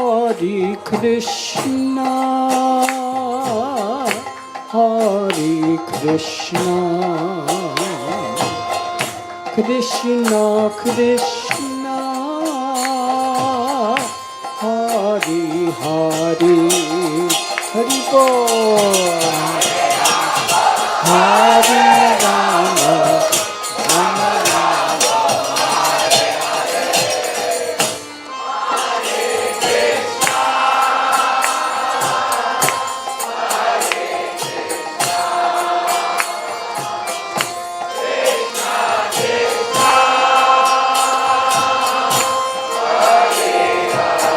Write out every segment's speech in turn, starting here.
Hare Krishna, Hare Krishna, Krishna Krishna, Hare Hare, Hari Bol, Hare Rama, Rama Rama, Hare Hare, Hare Krishna, Hare Krishna, Krishna Krishna, Hare Hare,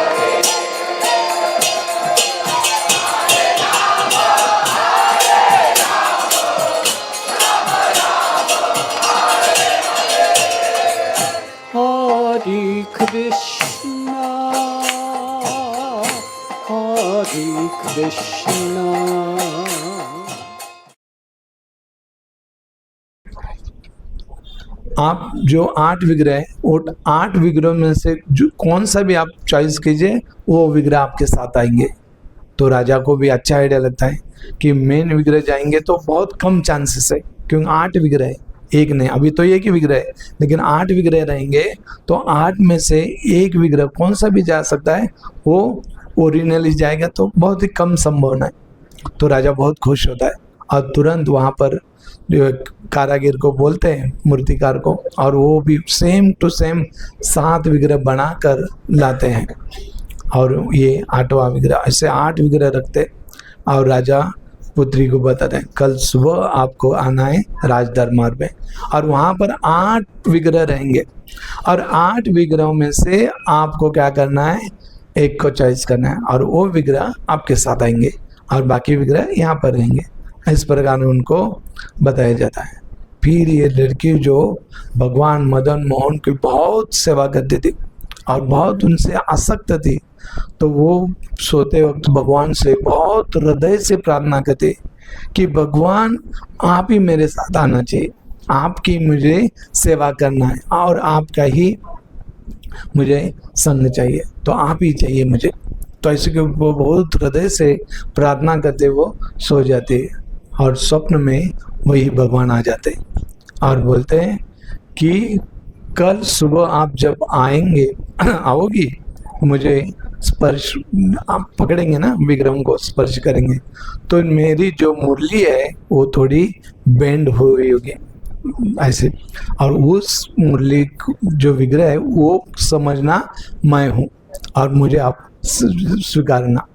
Hare Rama, Hare Rama, Rama Rama, Hare Hare, Hare Krishna, Hare Krishna. आप जो 8 विग्रह है, वो 8 विग्रह में से जो कौन सा भी आप चॉइस कीजिए, वो विग्रह आपके साथ आएंगे। तो राजा को भी अच्छा आइडिया लगता है कि मेन विग्रह जाएंगे तो बहुत कम चांसेस है, क्योंकि 8 विग्रह है, एक नहीं, अभी तो एक ही विग्रह है, लेकिन 8 विग्रह रहेंगे तो 8 में से एक विग्रह कौन सा भी जा सकता है, वो ओरिजिनली जाएगा, तो बहुत ही कम संभावना है। तो राजा बहुत खुश होता है और तुरंत वहाँ पर जो कारागिर को बोलते हैं, मूर्तिकार को, और वो भी सेम टू सेम 7 विग्रह बनाकर लाते हैं। और ये 8वां विग्रह, ऐसे 8 विग्रह रखते और राजा पुत्री को बताते हैं कल सुबह आपको आना है राज दरबार में, और वहाँ पर 8 विग्रह रहेंगे और 8 विग्रहों में से आपको क्या करना है, एक को चॉइस करना है और वो विग्रह आपके साथ आएंगे और बाकी विग्रह यहाँ पर रहेंगे। इस प्रकार उनको बताया जाता है। फिर ये लड़की जो भगवान मदन मोहन की बहुत सेवा करती थी और बहुत उनसे आसक्त थी, तो वो सोते वक्त भगवान से बहुत हृदय से प्रार्थना करते कि भगवान आप ही मेरे साथ आना चाहिए, आपकी मुझे सेवा करना है और आपका ही मुझे संग चाहिए, तो आप ही चाहिए मुझे। तो ऐसे कि वो बहुत हृदय से प्रार्थना करते वो सो जाते और स्वप्न में वही भगवान आ जाते और बोलते हैं कि कल सुबह आप जब आएंगे आओगी, मुझे स्पर्श आप पकड़ेंगे ना, विग्रह को स्पर्श करेंगे तो मेरी जो मुरली है वो थोड़ी बेंड हुई होगी ऐसे, और उस मुरली जो विग्रह है वो समझना मैं हूँ और मुझे आप स्वीकारना।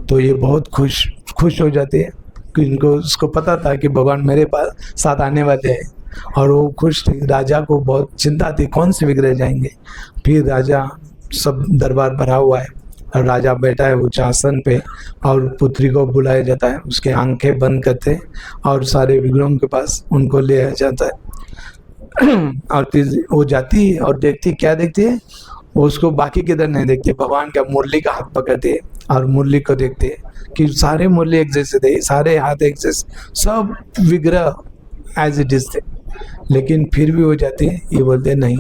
तो ये बहुत खुश हो जाते हैं कि इनको उसको पता था कि भगवान मेरे पास साथ आने वाले हैं और वो खुश थे। राजा को बहुत चिंता थी कौन से विग्रह जाएंगे। फिर राजा सब दरबार भरा हुआ है और राजा बैठा है उच्च आसन पे और पुत्री को बुलाया जाता है, उसके आंखें बंद करते और सारे विग्रहों के पास उनको ले जाता है और फिर वो जाती है और देखती, क्या देखती है, वो उसको बाकी किधर नहीं देखते, भगवान का मुरली का हाथ पकड़ते हैं और मुरली को देखते हैं कि सारे मुरली एक जैसे थे, सारे हाथ एक जैसे, सब विग्रह एज इट इज थे। लेकिन फिर भी वो जाते हैं, ये बोलते हैं नहीं,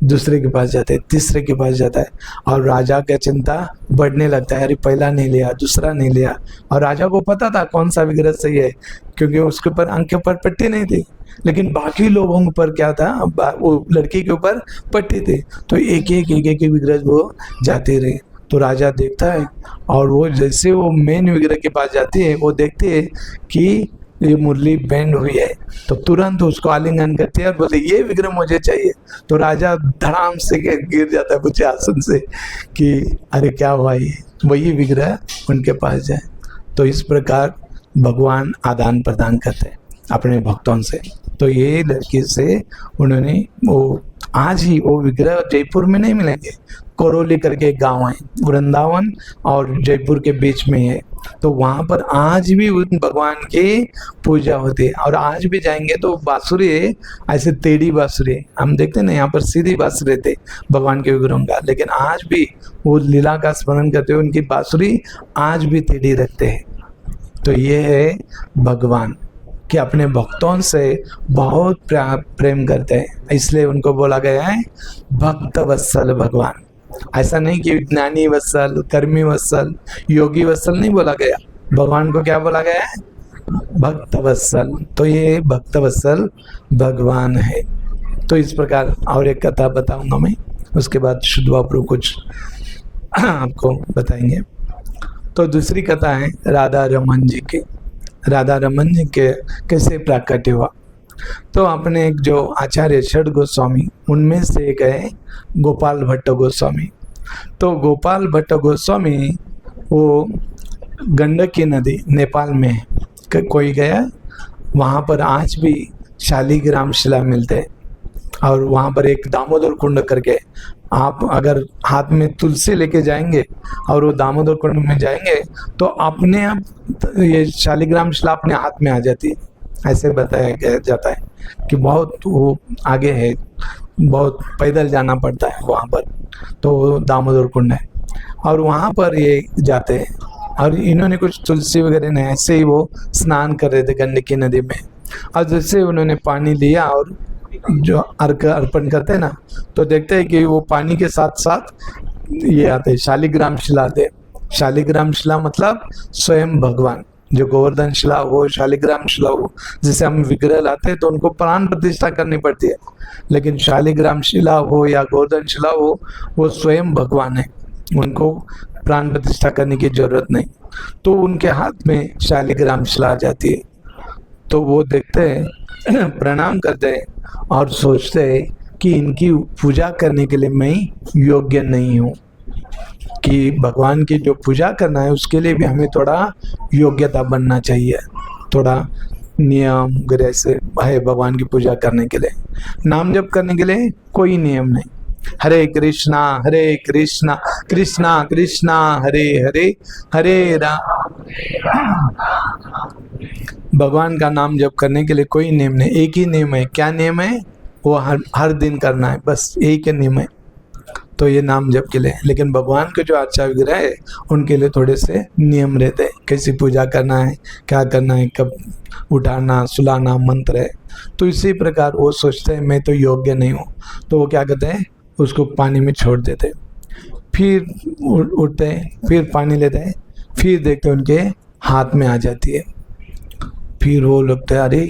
दूसरे के पास जाते हैं, तीसरे के पास जाता है और राजा का चिंता बढ़ने लगता है, अरे पहला नहीं लिया, दूसरा नहीं लिया। और राजा को पता था कौन सा विग्रह सही है क्योंकि उसके ऊपर आंखें पर पट्टी नहीं थी, लेकिन बाकी लोगों के ऊपर क्या था, वो लड़की के ऊपर पट्टी थी, तो एक एक विग्रह वो जाते रहे। तो राजा देखता है और वो जैसे वो मेन विग्रह के पास जाते हैं, वो देखते हैं कि ये मुरली बेंड हुई है, तो तुरंत उसको आलिंगन करते हैं और बोलते ये विग्रह मुझे चाहिए। तो राजा धड़ाम से गिर जाता है ऊंचे आसन से कि अरे क्या हुआ, ये वही विग्रह उनके पास जाए। तो इस प्रकार भगवान आदान प्रदान करते हैं अपने भक्तों से। तो ये लड़की से उन्होंने वो आज ही वो विग्रह जयपुर में नहीं मिलेंगे, करौली करके एक गाँव है, वृंदावन और जयपुर के बीच में है, तो वहाँ पर आज भी उन भगवान की पूजा होती है। और आज भी जाएंगे तो बांसुरी है, ऐसे टेढ़ी बांसुरी है, हम देखते हैं ना यहाँ पर सीधी बांसुरी थे भगवान के विग्रहों का, लेकिन आज भी वो लीला का स्मरण करते हुए उनकी बांसुरी आज भी टेढ़ी रखते हैं। तो ये है भगवान कि अपने भक्तों से बहुत प्रेम करते हैं, इसलिए उनको बोला गया है भक्त वत्सल भगवान। ऐसा नहीं कि ज्ञानी वत्सल, कर्मी वत्सल, योगी वत्सल नहीं बोला गया। भगवान को क्या बोला गया है? भक्त वत्सल। तो ये भक्त वत्सल भगवान है। तो इस प्रकार और एक कथा बताऊंगा मैं, उसके बाद शुद्ध बाबू कुछ आपको बताएंगे। तो दूसरी कथा है राधा रमन जी की। राधा रमन जी के कैसे प्राकट्य हुआ। तो अपने एक जो आचार्य षड गोस्वामी, उनमें से एक है गोपाल भट्ट गोस्वामी। तो गोपाल भट्ट गोस्वामी वो गंडकी नदी नेपाल में है। कोई गया वहाँ पर आज भी शालिग्राम शिला मिलते हैं। और वहाँ पर एक दामोदर कुंड करके, आप अगर हाथ में तुलसी लेके जाएंगे और वो दामोदर कुंड में जाएंगे तो अपने आप ये शालिग्राम शिला अपने हाथ में आ जाती है। ऐसे बताया जाता है कि बहुत वो आगे है, बहुत पैदल जाना पड़ता है वहाँ पर। तो दामोदर कुंड है और वहाँ पर ये जाते हैं। और इन्होंने कुछ तुलसी वगैरह नहीं, ऐसे ही वो स्नान कर रहे थे गंडकी नदी में। और जैसे उन्होंने पानी लिया और जो अर्घ अर्पण करते हैं ना, तो देखते हैं कि वो पानी के साथ साथ ये आते शालिग्राम शिला आते। शालिग्राम शिला मतलब स्वयं भगवान। जो गोवर्धन शिला हो, शालिग्राम शिला हो, जैसे हम विग्रह लाते हैं तो उनको प्राण प्रतिष्ठा करनी पड़ती है, लेकिन शालिग्राम शिला हो या गोवर्धन शिला हो, वो स्वयं भगवान है, उनको प्राण प्रतिष्ठा करने की जरूरत नहीं। तो उनके हाथ में शालिग्राम शिला आ जाती है। तो वो देखते हैं, प्रणाम करते हैं और सोचते हैं कि इनकी पूजा करने के लिए मैं योग्य नहीं हूँ, कि भगवान की जो पूजा करना है उसके लिए भी हमें थोड़ा योग्यता बनना चाहिए, थोड़ा नियम वगैरह से है भगवान की पूजा करने के लिए। नाम जप करने के लिए कोई नियम नहीं। हरे कृष्णा कृष्णा कृष्णा हरे हरे, हरे राम। भगवान का नाम जप करने के लिए कोई नियम नहीं, एक ही नियम है। क्या नियम है? वो हर दिन करना है, बस एक ही नियम है। तो ये नाम जप के लिए। लेकिन भगवान के जो अच्छा विग्रह है उनके लिए थोड़े से नियम रहते हैं, कैसी पूजा करना है, क्या करना है, कब उठाना सुलाना मंत्र है। तो इसी प्रकार वो सोचते हैं मैं तो योग्य नहीं हूँ, तो वो क्या करते हैं, उसको पानी में छोड़ देते, फिर उठते हैं, फिर पानी लेते हैं, फिर देखते हैं उनके हाथ में आ जाती है। फिर वो लगता है अरे,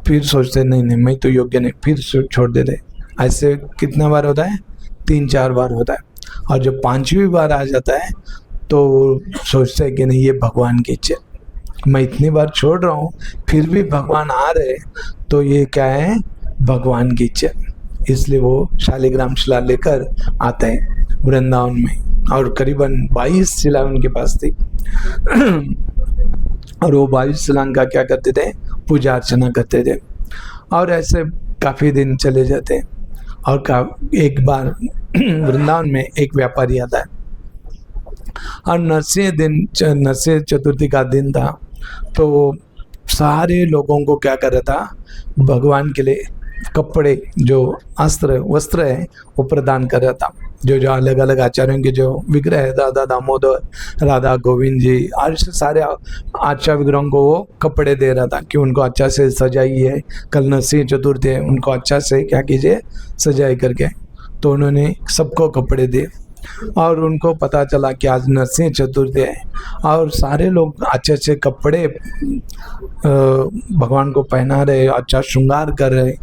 फिर सोचते नहीं नहीं मैं तो योग्य नहीं, फिर छोड़ देते। ऐसे कितना बार होता है? 3-4 बार होता है। और जब 5वीं बार आ जाता है तो सोचते हैं कि नहीं ये भगवान की इच्छा, मैं इतनी बार छोड़ रहा हूँ फिर भी भगवान आ रहे, तो ये क्या है? भगवान की इच्छा। इसलिए वो शालिग्राम शिला लेकर आते हैं वृंदावन में। और करीबन 22 शिला उनके पास थी। और वो 22 शिला का क्या करते थे? पूजा अर्चना करते थे। और ऐसे काफ़ी दिन चले जाते हैं। और एक बार वृंदावन में एक व्यापारी आता है और नरसिंह चतुर्थी का दिन था। तो वो सारे लोगों को क्या कर रहा था? भगवान के लिए कपड़े, जो वस्त्र है वो प्रदान कर रहा था। जो अलग अलग आचार्यों के जो विग्रह है, राधा दामोदर, राधा गोविंद जी, और सारे आचार्य विग्रहों को वो कपड़े दे रहा था कि उनको अच्छा से सजाइए, कल नरसिंह चतुर्थी है, उनको अच्छा से क्या कीजिए, सजाई करके। तो उन्होंने सबको कपड़े दिए और उनको पता चला कि आज नरसिंह चतुर्थी है और सारे लोग अच्छे अच्छे कपड़े भगवान को पहना रहे, अच्छा श्रृंगार कर रहे।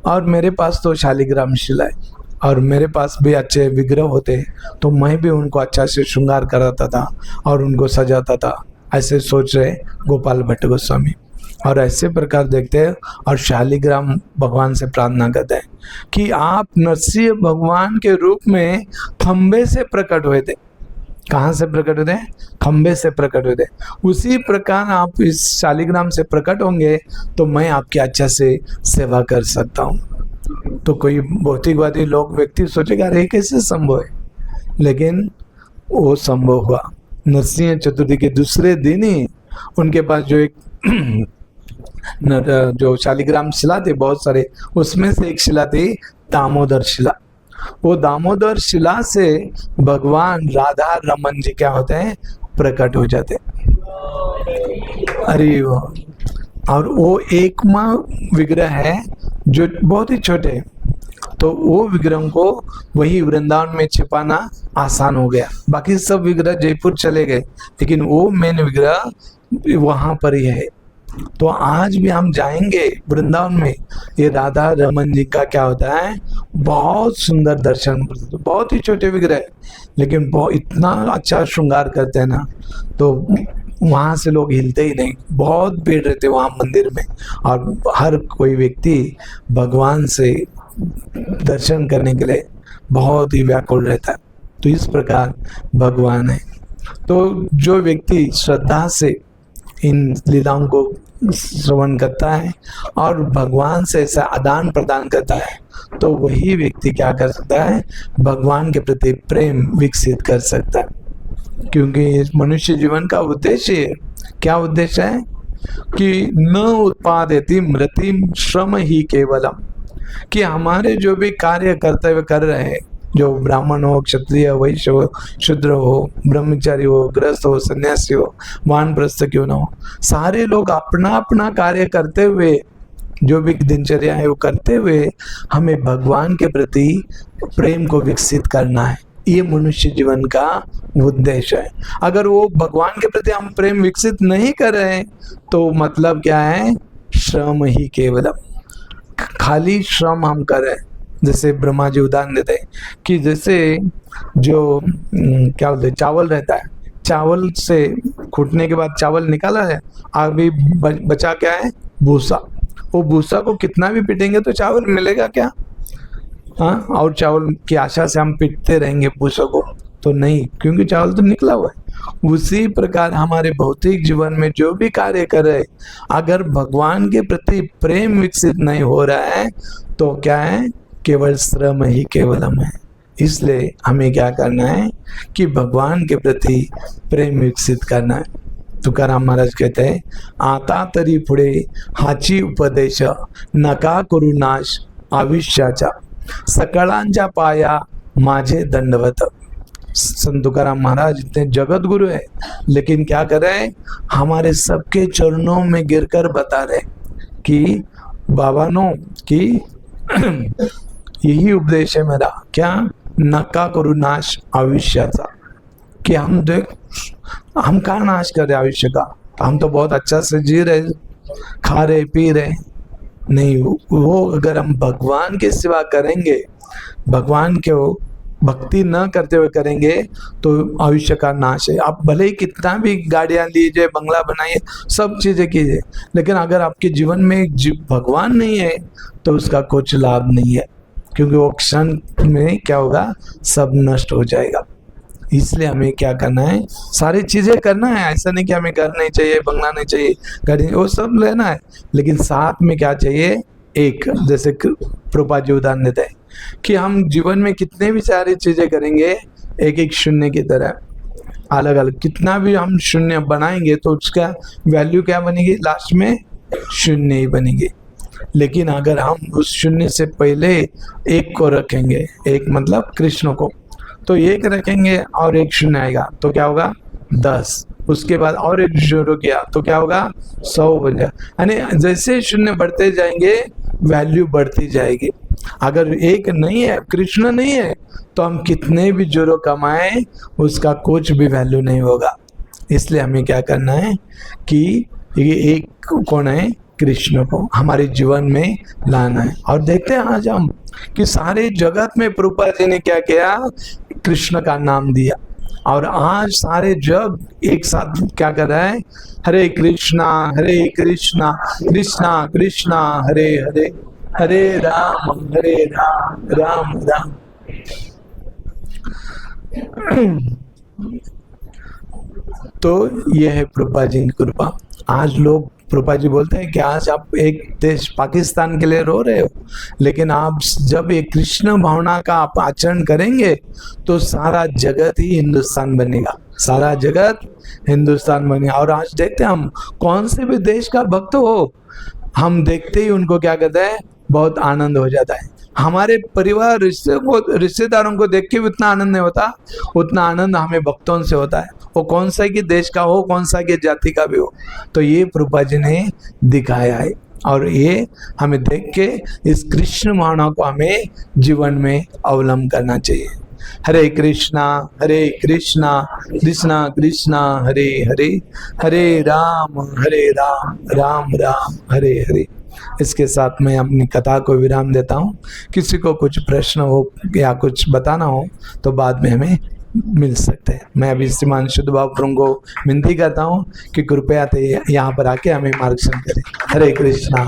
और मेरे पास तो शालिग्राम शिला है और मेरे पास भी अच्छे विग्रह होते, तो मैं भी उनको अच्छा से श्रृंगार कराता था और उनको सजाता था। ऐसे सोच रहे गोपाल भट्ट गोस्वामी। और ऐसे प्रकार देखते हैं और शालिग्राम भगवान से प्रार्थना करते हैं कि आप नरसिंह भगवान के रूप में खंबे से प्रकट हुए थे। कहाँ से प्रकट हुए? खंबे से प्रकट हुए थे। उसी प्रकार आप इस शालिग्राम से प्रकट होंगे तो मैं आपकी अच्छा से सेवा कर सकता हूँ। तो कोई भौतिकवादी लोग व्यक्ति सोचेगा अरे कैसे संभव है, लेकिन वो संभव हुआ। नरसिंह चतुर्थी के दूसरे दिन ही उनके पास जो एक जो शालिग्राम शिला थे बहुत सारे, उसमें से एक शिला थी दामोदर शिला। वो दामोदर शिला से भगवान राधा रमन जी क्या होते हैं? प्रकट हो जाते। अरे और वो एकमा विग्रह है जो बहुत ही छोटे, तो वो विग्रह को वही वृंदावन में छिपाना आसान हो गया। बाकी सब विग्रह जयपुर चले गए, लेकिन वो मेन विग्रह वहां पर ही है। तो आज भी हम जाएंगे वृंदावन में, ये राधा रमन जी का क्या होता है, बहुत सुंदर दर्शन, बहुत ही छोटे विग्रह लेकिन बहुत इतना अच्छा श्रृंगार करते हैं ना, तो वहां से लोग हिलते ही नहीं, बहुत भीड़ रहते वहां मंदिर में, और हर कोई व्यक्ति भगवान से दर्शन करने के लिए बहुत ही व्याकुल रहता है। तो इस प्रकार भगवान है। तो जो व्यक्ति श्रद्धा से इन लीलाओं को श्रवण करता है और भगवान से ऐसा आदान प्रदान करता है, तो वही व्यक्ति क्या कर सकता है, भगवान के प्रति प्रेम विकसित कर सकता है। क्योंकि इस मनुष्य जीवन का उद्देश्य क्या उद्देश्य है कि न उत्पादेति मृतिम श्रम ही केवलम, कि हमारे जो भी कार्य करते हुए कर रहे हैं, जो ब्राह्मण हो, क्षत्रिय, वैश्य हो, शूद्र हो, ब्रह्मचारी हो, गृहस्थ हो, सन्यासी हो, वानप्रस्थ क्यों ना हो, सारे लोग अपना अपना कार्य करते हुए, जो भी दिनचर्या है वो करते हुए हमें भगवान के प्रति प्रेम को विकसित करना है। ये मनुष्य जीवन का उद्देश्य है। अगर वो भगवान के प्रति हम प्रेम विकसित नहीं कर रहे हैं तो मतलब क्या है, श्रम ही केवलम, खाली श्रम हम कर रहे हैं। जैसे ब्रह्मा जी उदाहरण देते हैं कि जैसे जो क्या बोलते हैं, चावल रहता है, चावल से कूटने के बाद चावल निकाला है, अभी बचा क्या है, भूसा। वो भूसा को कितना भी पीटेंगे तो चावल मिलेगा क्या? हाँ, और चावल की आशा से हम पीटते रहेंगे भूसा को तो नहीं, क्योंकि चावल तो निकला हुआ है। उसी प्रकार हमारे भौतिक जीवन में जो भी कार्य कर रहे, अगर भगवान के प्रति प्रेम विकसित नहीं हो रहा है तो क्या है, केवल श्रम ही केवलम है। इसलिए हमें क्या करना है कि भगवान के प्रति प्रेम विकसित करना है। तुकाराम महाराज कहते हैं, आता तरी पुढे हाची उपदेश, नका करू नाश आयुष्याचा, सकळांच्या पाया माझे दंडवत। संत तुकाराम महाराज इतने जगत गुरु है, लेकिन क्या कर रहे हैं, हमारे सबके चरणों में गिरकर बता रहे कि बाबानो की यही उपदेश है मेरा, क्या, नका करू नाश आयुष्याचा, कि हम देख, हम कहाँ नाश कर रहे आयुष्य का, हम तो बहुत अच्छा से जी रहे, खा रहे पी रहे, नहीं, वो अगर हम भगवान की सेवा करेंगे, भगवान के भक्ति न करते हुए करेंगे तो आयुष्य का नाश है। आप भले ही कितना भी गाड़ियां लीजिए, बंगला बनाइए, सब चीजें कीजिए, लेकिन अगर आपके जीवन में भगवान नहीं है तो उसका कुछ लाभ नहीं है, क्योंकि वो क्षण में क्या होगा, सब नष्ट हो जाएगा। इसलिए हमें क्या करना है, सारी चीजें करना है। ऐसा नहीं कि हमें घर नहीं चाहिए, बंगला नहीं चाहिए, गाड़ी, वो सब लेना है, लेकिन साथ में क्या चाहिए, एक, जैसे प्रभुपाद जी उदाहरण देते हैं कि हम जीवन में कितने भी सारी चीजें करेंगे, एक एक शून्य की तरह अलग अलग, कितना भी हम शून्य बनाएंगे तो उसका वैल्यू क्या बनेगी, लास्ट में शून्य ही बनेगी। लेकिन अगर हम उस शून्य से पहले एक को रखेंगे, एक मतलब कृष्ण को, तो एक रखेंगे और एक शून्य आएगा तो क्या होगा, 10, उसके बाद और एक शुरू किया तो क्या होगा, 100 बन जाए। यानी जैसे शून्य बढ़ते जाएंगे वैल्यू बढ़ती जाएगी। अगर एक नहीं है, कृष्ण नहीं है, तो हम कितने भी जोरों कमाएं उसका कुछ भी वैल्यू नहीं होगा। इसलिए हमें क्या करना है कि ये एक कौन है, कृष्ण को हमारे जीवन में लाना है। और देखते हैं आज हम कि सारे जगत में प्रभुपाद जी ने क्या किया, कृष्ण का नाम दिया, और आज सारे जग एक साथ क्या कर रहा है, हरे कृष्णा कृष्णा कृष्णा हरे हरे, हरे राम राम राम। तो यह है प्रभुपाद जी की कृपा। आज लोग, प्रभुपाद जी बोलते हैं कि आज आप एक देश पाकिस्तान के लिए रो रहे हो, लेकिन आप जब एक कृष्ण भावना का आप आचरण करेंगे तो सारा जगत ही हिंदुस्तान बनेगा, सारा जगत हिंदुस्तान बनेगा। और आज देखते हैं हम, कौन से भी देश का भक्त हो, हम देखते ही उनको क्या कहते हैं, बहुत आनंद हो जाता है। हमारे परिवार रिश्तेदारों को देख के भी उतना आनंद नहीं होता, उतना आनंद हमें भक्तों से होता है, वो कौन सा कि देश का हो, कौन सा कि जाति का भी हो। तो ये प्रभुपाद जी ने दिखाया है। और ये हमें देख के इस कृष्ण भावना को हमें जीवन में अवलंबन करना चाहिए। हरे कृष्णा कृष्णा कृष्णा हरे हरे, हरे राम राम राम हरे हरे। इसके साथ मैं अपनी कथा को विराम देता हूँ। किसी को कुछ प्रश्न हो या कुछ बताना हो तो बाद में हमें मिल सकते हैं। मैं अभी श्रीमान शुद्ध बाबू को विनती करता हूँ कि कृपया यहाँ पर आके हमें मार्गदर्शन करें। हरे कृष्णा।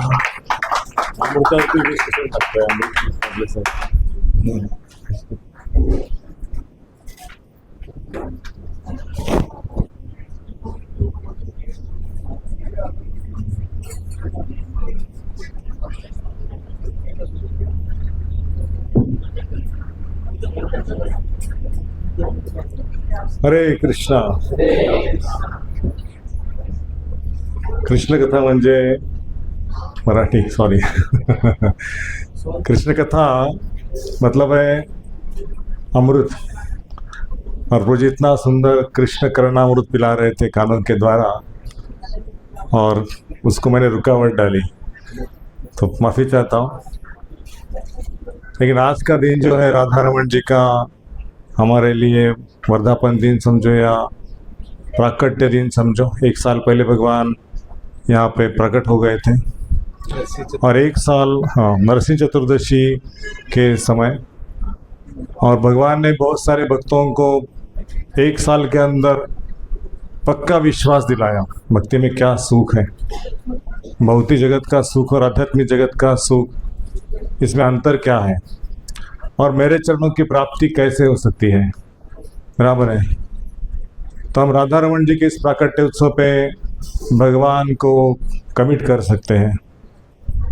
हरे कृष्णा। कृष्ण कथा म्हणजे मराठी सॉरी कृष्ण कथा मतलब है अमृत। और प्रभु जी इतना सुंदर कृष्ण करणामृत पिला रहे थे कानों के द्वारा, और उसको मैंने रुकावट डाली, तो माफ़ी चाहता हूँ। लेकिन आज का दिन जो है राधा रमन जी का हमारे लिए वर्धापन दिन समझो या प्राकट्य दिन समझो। 1 साल पहले भगवान यहाँ पे प्रकट हो गए थे, और 1 साल नरसिंह चतुर्दशी के समय, और भगवान ने बहुत सारे भक्तों को 1 साल के अंदर पक्का विश्वास दिलाया भक्ति में क्या सुख है, भौतिक जगत का सुख और आध्यात्मिक जगत का सुख, इसमें अंतर क्या है, और मेरे चरणों की प्राप्ति कैसे हो सकती है। बराबर है। तो हम राधा रमन जी के इस प्राकट्य उत्सव पे भगवान को कमिट कर सकते हैं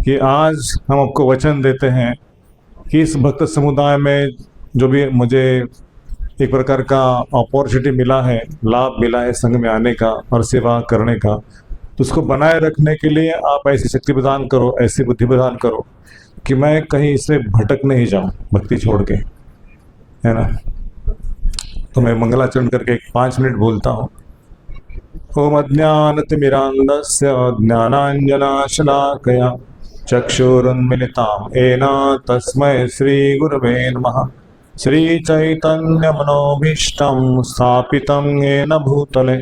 कि आज हम आपको वचन देते हैं कि इस भक्त समुदाय में जो भी मुझे एक प्रकार का अपॉर्चुनिटी मिला है, लाभ मिला है संघ में आने का और सेवा करने का, तो उसको बनाए रखने के लिए आप ऐसी शक्ति प्रदान करो, ऐसी बुद्धि प्रदान करो कि मैं कहीं इससे भटक नहीं जाऊं भक्ति छोड़ के, है ना। तो मैं मंगलाचरण करके 5 मिनट बोलता हूँ। ओम अज्ञानतिमिरान्धस्य ज्ञानाञ्जनशलाकया चक्षुरुन्मिलितां येन तस्मै श्रीगुरवे नमः। श्रीचैतन्यमनोभीष्टं स्थापितं येन भूतले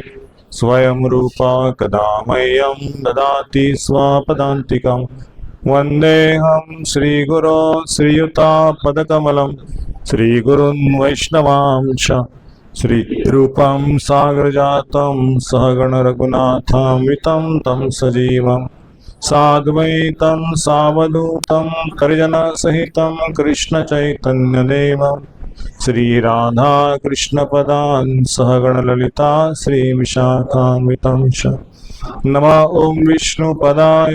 स्वयं रूपा कदा मह्यं ददाति स्वपदान्तिकं। वन्देऽहं श्रीगुरो श्रीयुतापदकमलं श्रीगुरुन् वैष्णवांश श्रीरूपं सागरजातं सहगण रघुनाथान्वितं तं सजीवं साद्वैतं सावधूतं परिजनसहितं कृष्णचैतन्यदेवं श्रीराधा कृष्णपदान् सहगण ललिता श्रीविशाखान्वितं च। नमः ॐ विष्णुपदाय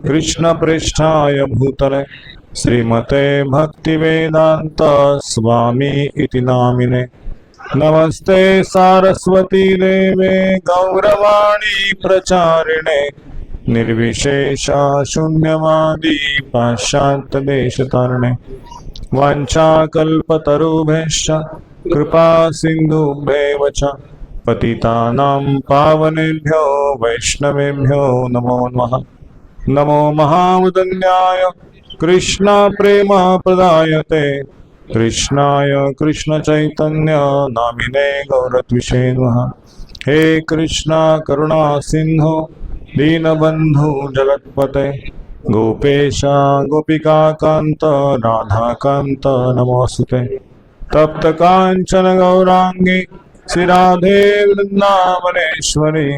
कृष्णप्रेष्ठाय भूतले श्रीमते भक्तिवेदांत स्वामी इति नामिने। नमस्ते सारस्वती देवे गौरवाणी प्रचारिणे निर्विशेष शून्यवादी पाश्चात्य देशतारिणे। वाञ्छाकल्पतरुभ्यश्च कृपा सिन्धुभ्येव च पतितानां पावनेभ्यो वैष्णवेभ्यो नमो नमः। नमो महावदन्याय कृष्ण प्रेम प्रदायते कृष्णाय कृष्ण चैतन्य नामिने गौरत्विषे नमः। हे कृष्ण करुणा सिंधु दीनबंधु जगत्पते गोपेश गोपिका कांत राधा कांत नमोस्तुते। तप्त कांचन गौरांगी श्री राधे वृंदावनेश्वरी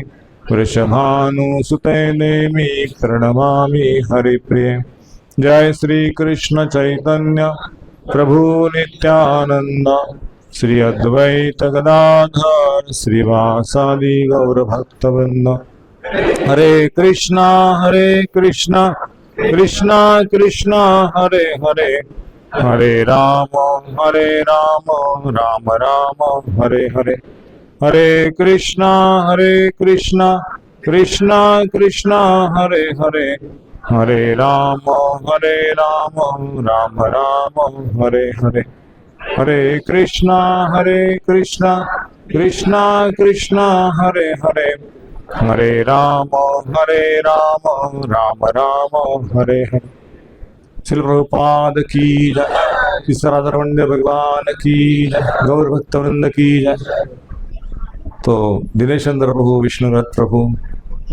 वृषभानुसुते देवी प्रणमामि हरिप्रिये। जय श्री कृष्ण चैतन्य प्रभु नित्यानंद श्री अद्वैत गदाधर श्रीवासादि गौर भक्तवृंद। हरे कृष्णा कृष्णा कृष्णा हरे हरे, हरे राम राम राम हरे हरे। हरे कृष्णा कृष्णा कृष्णा हरे हरे, हरे राम राम राम हरे हरे। हरे कृष्णा कृष्णा कृष्णा हरे हरे, हरे राम राम राम हरे हरे। श्री प्रभुपाद की जय, सराधरवंद्य भगवान की जय, गौर भक्तवृंद की जय। तो दिनेश चंद्र प्रभु, विष्णुरथ प्रभु,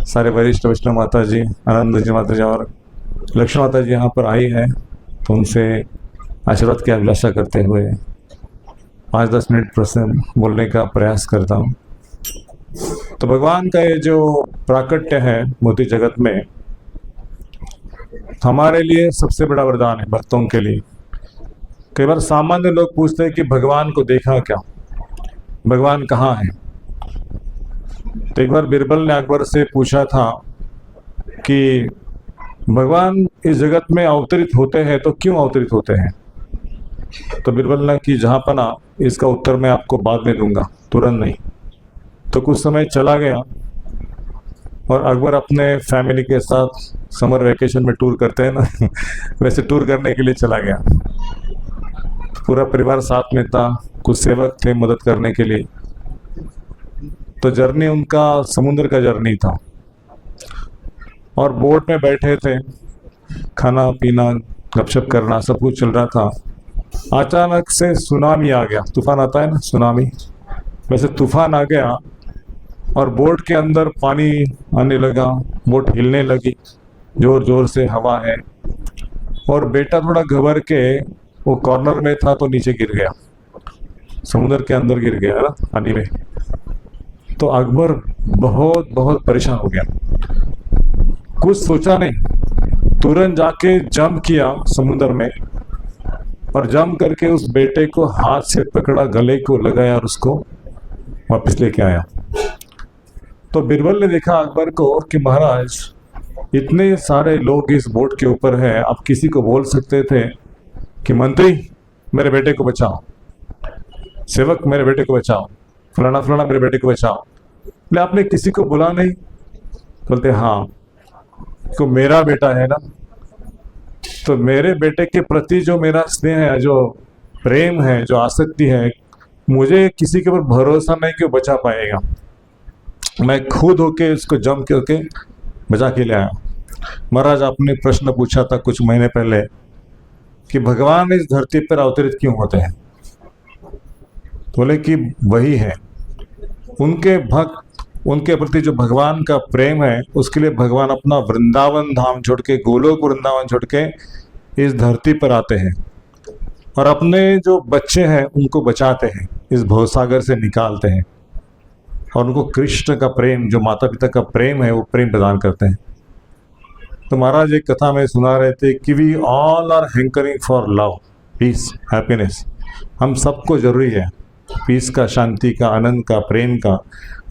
सारे वरिष्ठ वैष्णव माता जी, आनंद जी माता जी और लक्ष्मी माता जी यहाँ पर आई है, तो उनसे आशीर्वाद की अभिलाषा करते हुए 5-10 मिनट प्रसन्न बोलने का प्रयास करता हूँ। तो भगवान का ये जो प्राकट्य है मोती जगत में, हमारे लिए सबसे बड़ा वरदान है, भक्तों के लिए। कई बार सामान्य लोग पूछते हैं कि भगवान को देखा क्या, भगवान कहाँ है। तो एक बार बिरबल ने अकबर से पूछा था कि भगवान इस जगत में अवतरित होते हैं तो क्यों अवतरित होते हैं। तो बिरबल ने कि जहाँ पना, इसका उत्तर मैं आपको बाद में दूंगा, तुरंत नहीं। तो कुछ समय चला गया और अकबर अपने फैमिली के साथ समर वेकेशन में टूर करते हैं ना वैसे टूर करने के लिए चला गया। पूरा परिवार साथ में था, कुछ सेवक थे मदद करने के लिए। तो जर्नी उनका समुद्र का जर्नी था और बोट में बैठे थे, खाना पीना गपशप करना सब कुछ चल रहा था। अचानक से सुनामी आ गया, तूफान आता है ना सुनामी, वैसे तूफान आ गया और बोट के अंदर पानी आने लगा, बोट हिलने लगी, जोर जोर से हवा है। और बेटा थोड़ा घबर के वो कॉर्नर में था तो नीचे गिर गया, समुद्र के अंदर गिर गया ना पानी में। तो अकबर बहुत बहुत परेशान हो गया, कुछ सोचा नहीं, तुरंत जाके जंप किया समुद्र में और जंप करके उस बेटे को हाथ से पकड़ा, गले को लगाया और उसको वापस लेके आया। तो बिरबल ने देखा अकबर को कि महाराज इतने सारे लोग इस बोट के ऊपर हैं, आप किसी को बोल सकते थे कि मंत्री मेरे बेटे को बचाओ, सेवक मेरे बेटे को बचाओ, फलाना फलाना मेरे बेटे को बचाओ, बोले आपने किसी को बुला नहीं। बोलते हाँ, तो मेरा बेटा है ना, तो मेरे बेटे के प्रति जो मेरा स्नेह है, जो प्रेम है, जो आसक्ति है, मुझे किसी के ऊपर भरोसा नहीं कि वो बचा पाएगा। मैं खुद होके उसको जंप करके बचा के ले आया। महाराज आपने प्रश्न पूछा था कुछ महीने पहले कि भगवान इस धरती पर अवतरित क्यों होते हैं, बोले कि वही है, उनके भक्त, उनके प्रति जो भगवान का प्रेम है, उसके लिए भगवान अपना वृंदावन धाम छोड़ के, गोलोक वृंदावन छोड़ के इस धरती पर आते हैं और अपने जो बच्चे हैं उनको बचाते हैं, इस भवसागर से निकालते हैं और उनको कृष्ण का प्रेम, जो माता पिता का प्रेम है, वो प्रेम प्रदान करते हैं। तो महाराज एक कथा में सुना रहे थे कि we all are hankering for love, peace, happiness. हम सबको जरूरी है पीस का, शांति का, आनंद का, प्रेम का,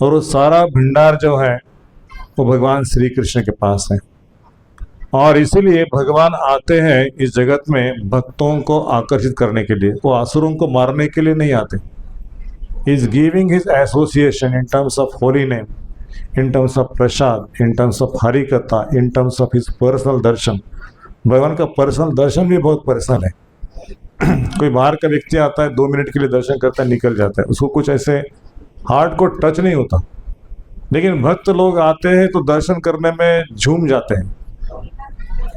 और वो सारा भंडार जो है वो भगवान श्री कृष्ण के पास है। और इसीलिए भगवान आते हैं इस जगत में भक्तों को आकर्षित करने के लिए, वो असुरों को मारने के लिए नहीं आते। Is giving his association in terms of holy name, in terms of prasad, in terms of hari katha, in terms of his personal दर्शन। भगवान का पर्सनल दर्शन भी बहुत पर्सनल है। कोई बाहर का व्यक्ति आता है, 2 मिनट के लिए दर्शन करता है, निकल जाता है, उसको कुछ ऐसे हार्ट को टच नहीं होता। लेकिन भक्त लोग आते हैं तो दर्शन करने में झूम जाते हैं,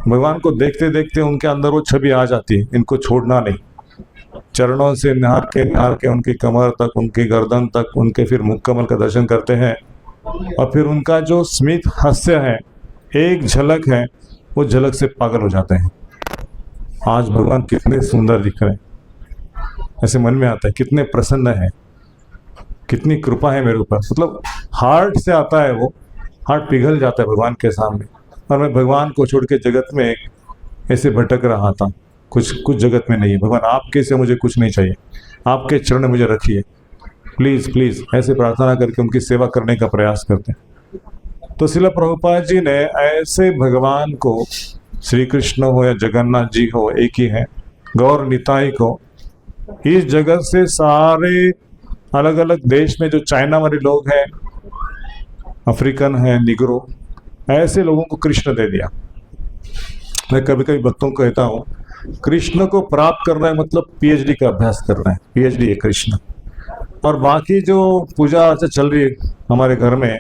भगवान को देखते देखते उनके अंदर वो छवि आ जाती है, इनको छोड़ना नहीं। चरणों से निहार के उनकी कमर तक, उनकी गर्दन तक, उनके फिर मुख कमल का दर्शन करते हैं और फिर उनका जो स्मित हास्य है, एक झलक है, वो झलक से पागल हो जाते हैं। आज भगवान कितने सुंदर दिख रहे हैं, ऐसे मन में आता है, कितने प्रसन्न है, कितनी कृपा है मेरे ऊपर। मतलब हार्ट से आता है, वो हार्ट पिघल जाता है भगवान के सामने। और मैं भगवान को छोड़ के जगत में ऐसे भटक रहा था, कुछ जगत में नहीं है। भगवान आपके से मुझे कुछ नहीं चाहिए, आपके चरण में मुझे रखिए, प्लीज़ प्लीज़, ऐसे प्रार्थना करके उनकी सेवा करने का प्रयास करते हैं। तो श्रील प्रभुपाद जी ने ऐसे भगवान को, श्री कृष्ण हो या जगन्नाथ जी हो, एक ही है, गौर निताई को, इस जगत से सारे अलग अलग देश में जो चाइना वाले लोग हैं, अफ्रीकन है, निग्रो, ऐसे लोगों को कृष्ण दे दिया। मैं कभी कभी भक्तों को कहता हूँ, कृष्ण को प्राप्त करना है मतलब पीएचडी का अभ्यास करना है, पीएचडी है कृष्ण। और बाकी जो पूजा अर्चा चल रही है हमारे घर में,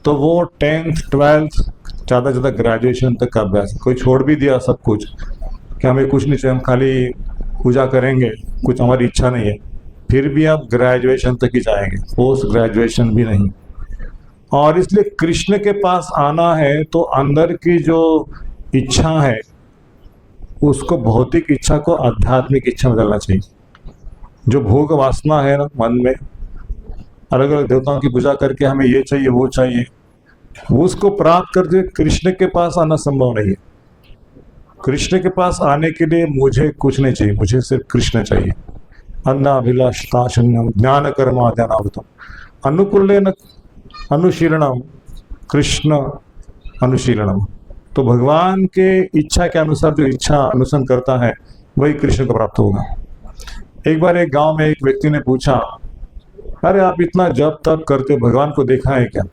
तो वो 10th 12th ज़्यादा से ज़्यादा ग्रेजुएशन तक का अभ्यास, कोई छोड़ भी दिया सब कुछ कि हमें कुछ नहीं चाहिए, हम खाली पूजा करेंगे, कुछ हमारी इच्छा नहीं है, फिर भी आप ग्रेजुएशन तक ही जाएंगे, पोस्ट ग्रेजुएशन भी नहीं। और इसलिए कृष्ण के पास आना है तो अंदर की जो इच्छा है उसको भौतिक इच्छा को आध्यात्मिक इच्छा में बदलना चाहिए। जो भोग वासना है ना मन में, अलग अलग देवताओं की पूजा करके हमें ये चाहिए वो चाहिए, वो उसको प्राप्त करते हुए कृष्ण के पास आना संभव नहीं है। कृष्ण के पास आने के लिए मुझे कुछ नहीं चाहिए, मुझे सिर्फ कृष्ण चाहिए। अन्नाभिलाषता शून्यम ज्ञान कर्मा ध्यानावृतम अनुकूलेन अनुशीलनम कृष्ण अनुशीलनम। तो भगवान के इच्छा के अनुसार जो इच्छा अनुसरण करता है वही कृष्ण को प्राप्त होगा। एक बार एक गांव में एक व्यक्ति ने पूछा, अरे आप इतना जप तप करते हो, भगवान को देखा है क्या?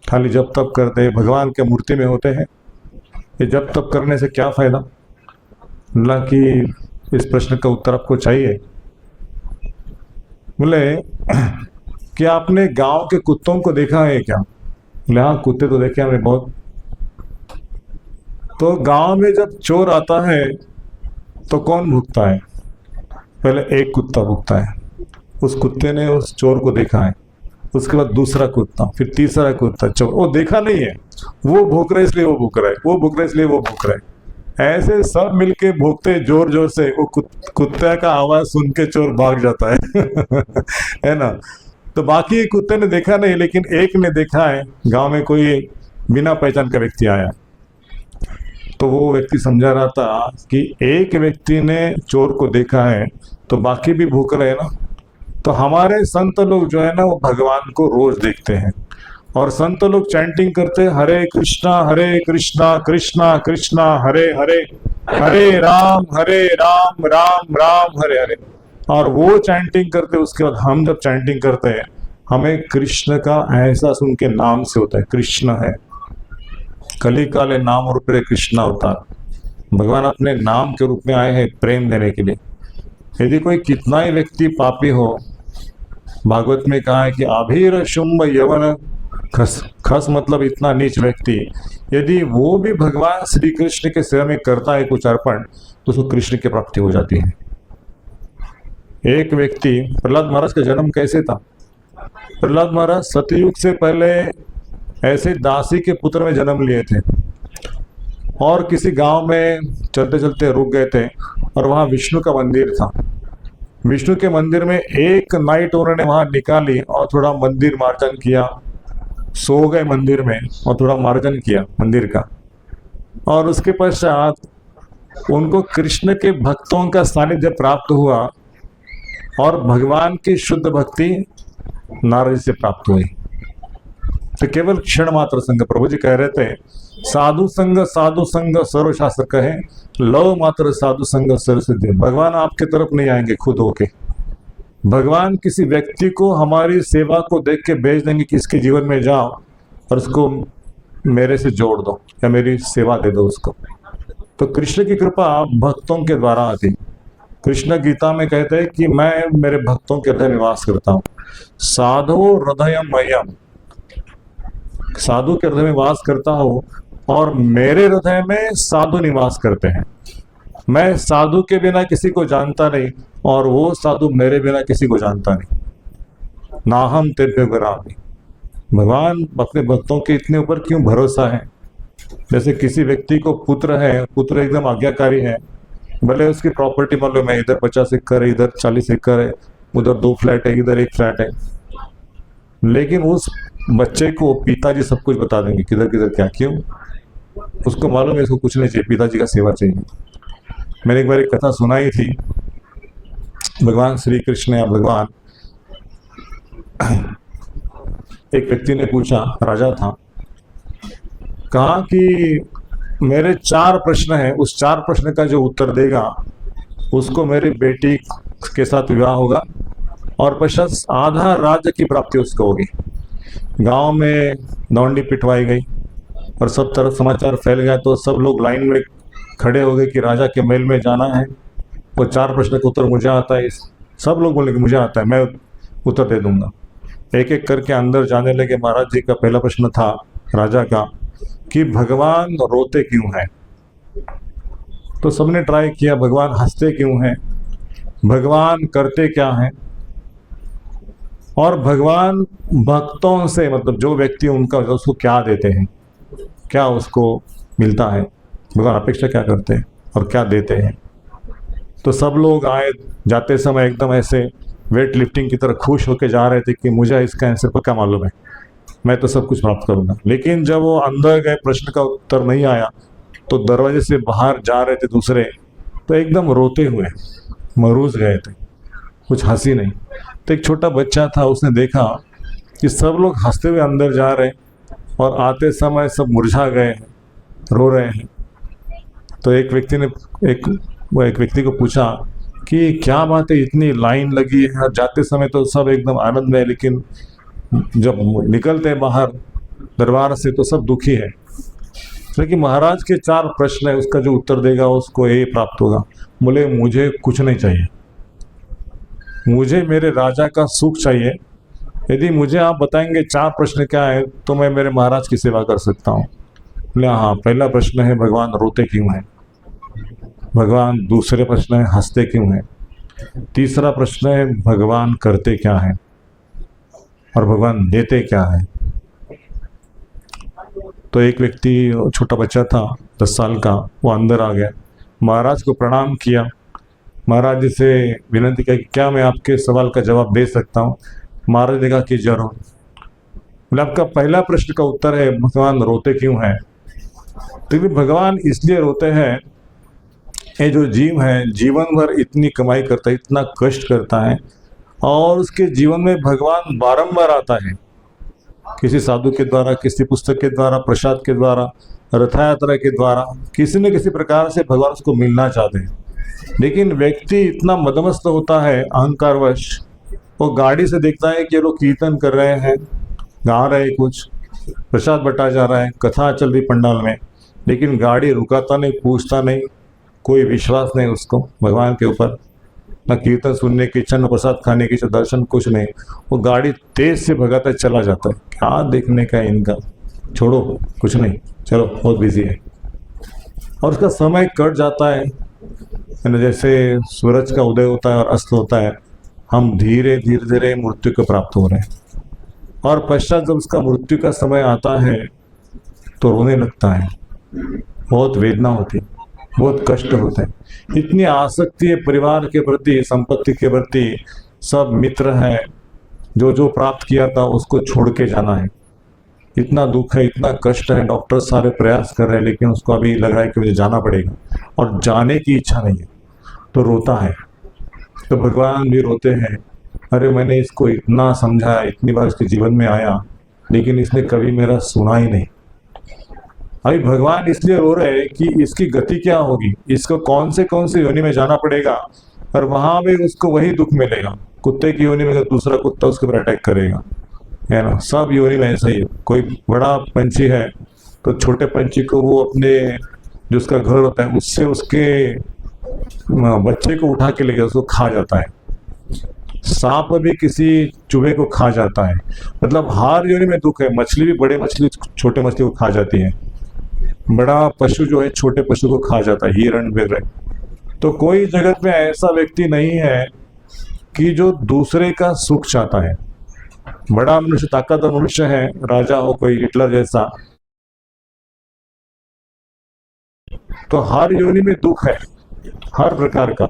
खाली जप तप करते हैं, भगवान के मूर्ति में होते हैं, ये जप तप करने से क्या फायदा? बोला कि इस प्रश्न का उत्तर आपको चाहिए। बोले कि आपने गांव के कुत्तों को देखा है क्या? बोले हाँ, कुत्ते तो देखे हमने बहुत। तो गांव में जब चोर आता है तो कौन भुगता है? पहले एक कुत्ता भुगता है, उस कुत्ते ने उस चोर को देखा है, उसके बाद दूसरा कुत्ता, फिर तीसरा कुत्ता, चोर वो देखा नहीं है, वो भूख रहा है इसलिए वो भूख रहा है, वो भूख रहा है इसलिए वो भूख रहा है। ऐसे सब मिलके भूखते जोर जोर से, वो कुत्ते का आवाज सुन के चोर भाग जाता है है ना। तो बाकी कुत्ते ने देखा नहीं, लेकिन एक ने देखा है। गांव में कोई बिना पहचान का व्यक्ति आया, तो वो व्यक्ति समझा रहा था कि एक व्यक्ति ने चोर को देखा है तो बाकी भी भूख रहे हैं ना। तो हमारे संत लोग जो है ना वो भगवान को रोज देखते हैं, और संत लोग चैंटिंग करते हैं हरे कृष्णा कृष्णा कृष्णा हरे हरे, हरे राम राम राम हरे हरे। और वो चैंटिंग करते, उसके बाद हम जब चैंटिंग करते हैं हमें कृष्ण का एहसास उनके नाम से होता है। कृष्ण है, कली काले नाम रूप रे कृष्ण अवतार। भगवान अपने नाम के रूप में आए हैं प्रेम देने के लिए। यदि कोई कितना ही व्यक्ति पापी हो, भागवत में कहा है कि अभीर शुंभ यवन खस, खस मतलब इतना नीच व्यक्ति, यदि वो भी भगवान श्री कृष्ण के सेवा में करता है कुछ अर्पण, तो उसको कृष्ण की प्राप्ति हो जाती है। एक व्यक्ति, प्रहलाद महाराज का जन्म कैसे था? प्रहलाद महाराज सतयुग से पहले ऐसे दासी के पुत्र में जन्म लिए थे, और किसी गांव में चलते चलते रुक गए थे, और वहां विष्णु का मंदिर था। विष्णु के मंदिर में एक नाइट उन्होंने वहां निकाली और थोड़ा मंदिर मार्जन किया, सो गए मंदिर में और थोड़ा मार्जन किया मंदिर का। और उसके पश्चात उनको कृष्ण के भक्तों का सानिध्य प्राप्त हुआ, और भगवान की शुद्ध भक्ति नारद जी से प्राप्त हुई। तो केवल क्षण मात्र संग, प्रभु जी कह रहे थे साधु संग सर्वशास्त्र कहे, लव मात्र साधु संग सर्वसिद्धि। भगवान आपके तरफ नहीं आएंगे खुद होके, भगवान किसी व्यक्ति को हमारी सेवा को देख के भेज देंगे कि इसके जीवन में जाओ और उसको मेरे से जोड़ दो या मेरी सेवा दे दो उसको। तो कृष्ण की कृपा भक्तों के द्वारा आती। कृष्ण गीता में कहते हैं कि मैं मेरे भक्तों के हृदय निवास करता हूँ। साधु हृदयम मह्यम, साधु के हृदय में वास करता हूँ, और मेरे हृदय में साधु निवास करते हैं। मैं साधु के बिना किसी को जानता नहीं, और वो साधु मेरे बिना किसी को जानता नहीं। नाहम तेभ्यो गरामि। भगवान अपने भक्तों के इतने ऊपर क्यों भरोसा है? जैसे किसी व्यक्ति को पुत्र है, पुत्र एकदम आज्ञाकारी है, भले उसकी प्रॉपर्टी मालूम है, इधर 50 एकड़ है, इधर 40 एकड़ है, उधर 2 फ्लैट है, इधर 1 फ्लैट है, लेकिन उस बच्चे को पिताजी सब कुछ बता देंगे किधर किधर क्या क्यों। उसको मालूम है इसको कुछ नहीं चाहिए, पिताजी का सेवा चाहिए। मैंने एक बार एक कथा सुनाई थी, भगवान श्री कृष्ण या भगवान, एक व्यक्ति ने पूछा, राजा था, कहा कि मेरे 4 प्रश्न हैं, उस 4 प्रश्न का जो उत्तर देगा उसको मेरी बेटी के साथ विवाह होगा, और पश्चात आधा राज्य की प्राप्ति उसको होगी। गांव में दौंडी पिटवाई गई और सब तरफ समाचार फैल गया, तो सब लोग लाइन में खड़े हो गए कि राजा के महल में जाना है। वो 4 प्रश्न का उत्तर मुझे आता है। सब लोग बोले कि मुझे आता है, मैं उत्तर दे दूंगा। एक एक करके अंदर जाने लगे। महाराज जी का पहला प्रश्न था राजा का कि भगवान रोते क्यों हैं। तो सबने ट्राई किया, भगवान हंसते क्यों हैं, भगवान करते क्या हैं, और भगवान भक्तों से मतलब जो व्यक्ति उनका उसको क्या देते हैं, क्या उसको मिलता है, भगवान अपेक्षा क्या करते हैं और क्या देते हैं। तो सब लोग आए, जाते समय एकदम ऐसे वेट लिफ्टिंग की तरह खुश होकर जा रहे थे कि मुझे इसका आंसर पक्का मालूम है, मैं तो सब कुछ प्राप्त करूंगा। लेकिन जब वो अंदर गए, प्रश्न का उत्तर नहीं आया, तो दरवाजे से बाहर जा रहे थे दूसरे, तो एकदम रोते हुए मरूज गए थे, कुछ हंसी नहीं। तो एक छोटा बच्चा था, उसने देखा कि सब लोग हंसते हुए अंदर जा रहे और आते समय सब मुरझा गए हैं, रो रहे हैं। तो एक व्यक्ति ने एक व्यक्ति को पूछा कि क्या बात है, इतनी लाइन लगी है, जाते समय तो सब एकदम आनंद में है, लेकिन जब निकलते हैं बाहर दरबार से तो सब दुखी है। लेकिन महाराज के 4 प्रश्न है, उसका जो उत्तर देगा उसको ये प्राप्त होगा। बोले मुझे कुछ नहीं चाहिए, मुझे मेरे राजा का सुख चाहिए। यदि मुझे आप बताएंगे 4 प्रश्न क्या है तो मैं मेरे महाराज की सेवा कर सकता हूँ। बोले हाँ, पहला प्रश्न है भगवान रोते क्यों हैं, भगवान दूसरे प्रश्न है हंसते क्यों हैं, तीसरा प्रश्न है भगवान करते क्या हैं और भगवान देते क्या है। तो एक व्यक्ति, छोटा बच्चा था 10 साल का, वो अंदर आ गया, महाराज को प्रणाम किया, महाराज जी से विनती की कि क्या मैं आपके सवाल का जवाब दे सकता हूँ। महाराज ने कहा कि जरूर। बोले आपका पहला प्रश्न का उत्तर है भगवान रोते क्यों हैं। तो भगवान इसलिए रोते हैं, ये जो जीव है जीवन भर इतनी कमाई करता है, इतना कष्ट करता है, और उसके जीवन में भगवान बारंबार आता है, किसी साधु के द्वारा, किसी पुस्तक के द्वारा, प्रसाद के द्वारा, रथ यात्रा के द्वारा, किसी न किसी प्रकार से भगवान उसको मिलना चाहते हैं। लेकिन व्यक्ति इतना मदमस्त होता है अहंकारवश, वो गाड़ी से देखता है कि ये लोग कीर्तन कर रहे हैं, गा रहे हैं, कुछ प्रसाद बटा जा रहा है, कथा चल रही पंडाल में, लेकिन गाड़ी रुकाता नहीं, पूछता नहीं, कोई विश्वास नहीं उसको भगवान के ऊपर, न कीर्तन सुनने की इच्छा, न प्रसाद खाने की इच्छा, दर्शन कुछ नहीं। वो गाड़ी तेज से भगाता चला जाता है, क्या देखने का है इनका, छोड़ो कुछ नहीं, चलो बहुत बिजी है। और उसका समय कट जाता है, जैसे सूरज का उदय होता है और अस्त होता है, हम धीरे धीरे मृत्यु को प्राप्त हो रहे हैं। और पश्चात जब उसका मृत्यु का समय आता है तो रोने लगता है, बहुत वेदना होती है, बहुत कष्ट होता है, इतनी आसक्ति है परिवार के प्रति, संपत्ति के प्रति, सब मित्र हैं, जो जो प्राप्त किया था उसको छोड़ के जाना है, इतना दुख है, इतना कष्ट है। डॉक्टर सारे प्रयास कर रहे हैं, लेकिन उसको अभी लग रहा है कि मुझे जाना पड़ेगा, और जाने की इच्छा नहीं है, तो रोता है। तो भगवान भी रोते हैं, अरे मैंने इसको इतना समझाया, इतनी बार इसके जीवन में आया, लेकिन इसने कभी मेरा सुना ही नहीं। अभी भगवान इसलिए रो रहे हैं कि इसकी गति क्या होगी, इसको कौन से योनि में जाना पड़ेगा, और वहां भी उसको वही दुख मिलेगा। कुत्ते की योनि में दूसरा कुत्ता उसके ऊपर अटैक करेगा, है ना, सब योनि में ऐसा ही है। कोई बड़ा पंछी है तो छोटे पंछी को वो अपने जो उसका घर होता है उससे उसके बच्चे को उठा के ले गया, उसको खा जाता है। सांप भी किसी चूहे को खा जाता है, मतलब हर योनि में दुख है। मछली भी बड़े मछली छोटे मछली को खा जाती है, बड़ा पशु जो है छोटे पशु को खा जाता है, हिरण वगैरह। तो कोई जगत में ऐसा व्यक्ति नहीं है कि जो दूसरे का सुख चाहता है। बड़ा मनुष्य, ताकतवर मनुष्य है, राजा हो कोई हिटलर जैसा, तो हर योनि में दुख है हर प्रकार का।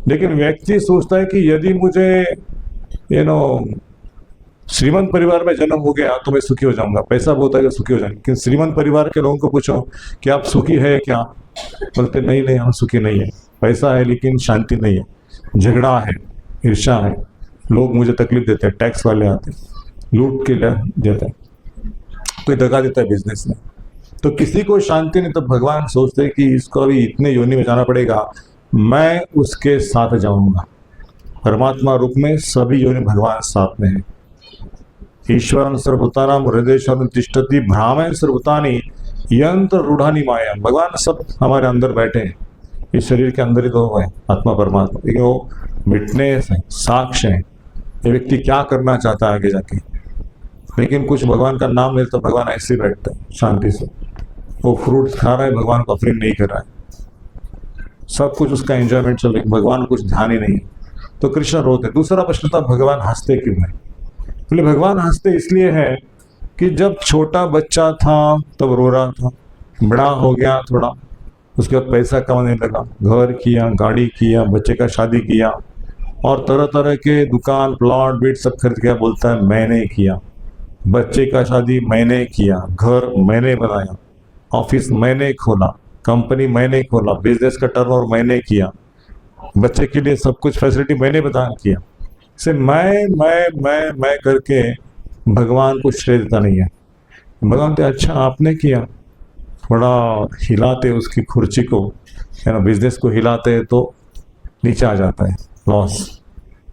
लेकिन व्यक्ति सोचता है कि यदि मुझे श्रीमंत परिवार में जन्म हो गया तो मैं सुखी हो जाऊंगा, पैसा बहुत है सुखी हो जाएंगे। लेकिन श्रीमंत परिवार के लोगों को पूछो कि आप सुखी है क्या, बोलते नहीं हम सुखी नहीं है, पैसा है लेकिन शांति नहीं है, झगड़ा है, ईर्ष्या है, लोग मुझे तकलीफ देते हैं, टैक्स वाले आते हैं, लूट के देते हैं, कोई दगा देता है बिजनेस में, तो किसी को शांति नहीं। तो भगवान सोचते हैं कि इसको अभी इतने योनि में जाना पड़ेगा, मैं उसके साथ जाऊंगा। परमात्मा रूप में सभी योनि भगवान साथ में है। ईश्वरं सर्वभूतानां हृदयेश्वरं तिष्ठति भ्रामयन् सर्वभूतानि यंत्र रूढ़ानि माया। भगवान सब हमारे अंदर बैठे हैं, इस शरीर के अंदर ही दो है, आत्मा परमात्मा, वो विटनेस है, साक्ष्य है, ये व्यक्ति क्या करना चाहता है आगे जाके। लेकिन कुछ भगवान का नाम ले तो भगवान ऐसे ही बैठता है शांति से, वो फ्रूट्स खा रहा है, भगवान को ऑफरिंग नहीं कर रहा है, सब कुछ उसका एंजॉयमेंट चल रहा है, भगवान कुछ ध्यान ही नहीं है। तो कृष्ण रोते। दूसरा प्रश्न था भगवान हंसते क्यों है? बोले भगवान हंसते इसलिए है कि जब छोटा बच्चा था तब रो रहा था, बड़ा हो गया थोड़ा, उसके बाद पैसा कमाने लगा, घर किया, गाड़ी किया, बच्चे का शादी किया और तरह तरह के दुकान प्लॉट बीट सब खरीद गया, बोलता है मैंने किया, बच्चे का शादी मैंने किया, घर मैंने बनाया, ऑफिस मैंने खोला, कंपनी मैंने खोला, बिजनेस का टर्नओवर मैंने किया, बच्चे के लिए सब कुछ फैसिलिटी मैंने प्रदान किया। से मैं करके भगवान को श्रेय देता नहीं है। भगवान तो अच्छा आपने किया, थोड़ा हिलाते उसकी खुर्ची को, है ना, बिजनेस को हिलाते तो नीचे आ जाता है लॉस,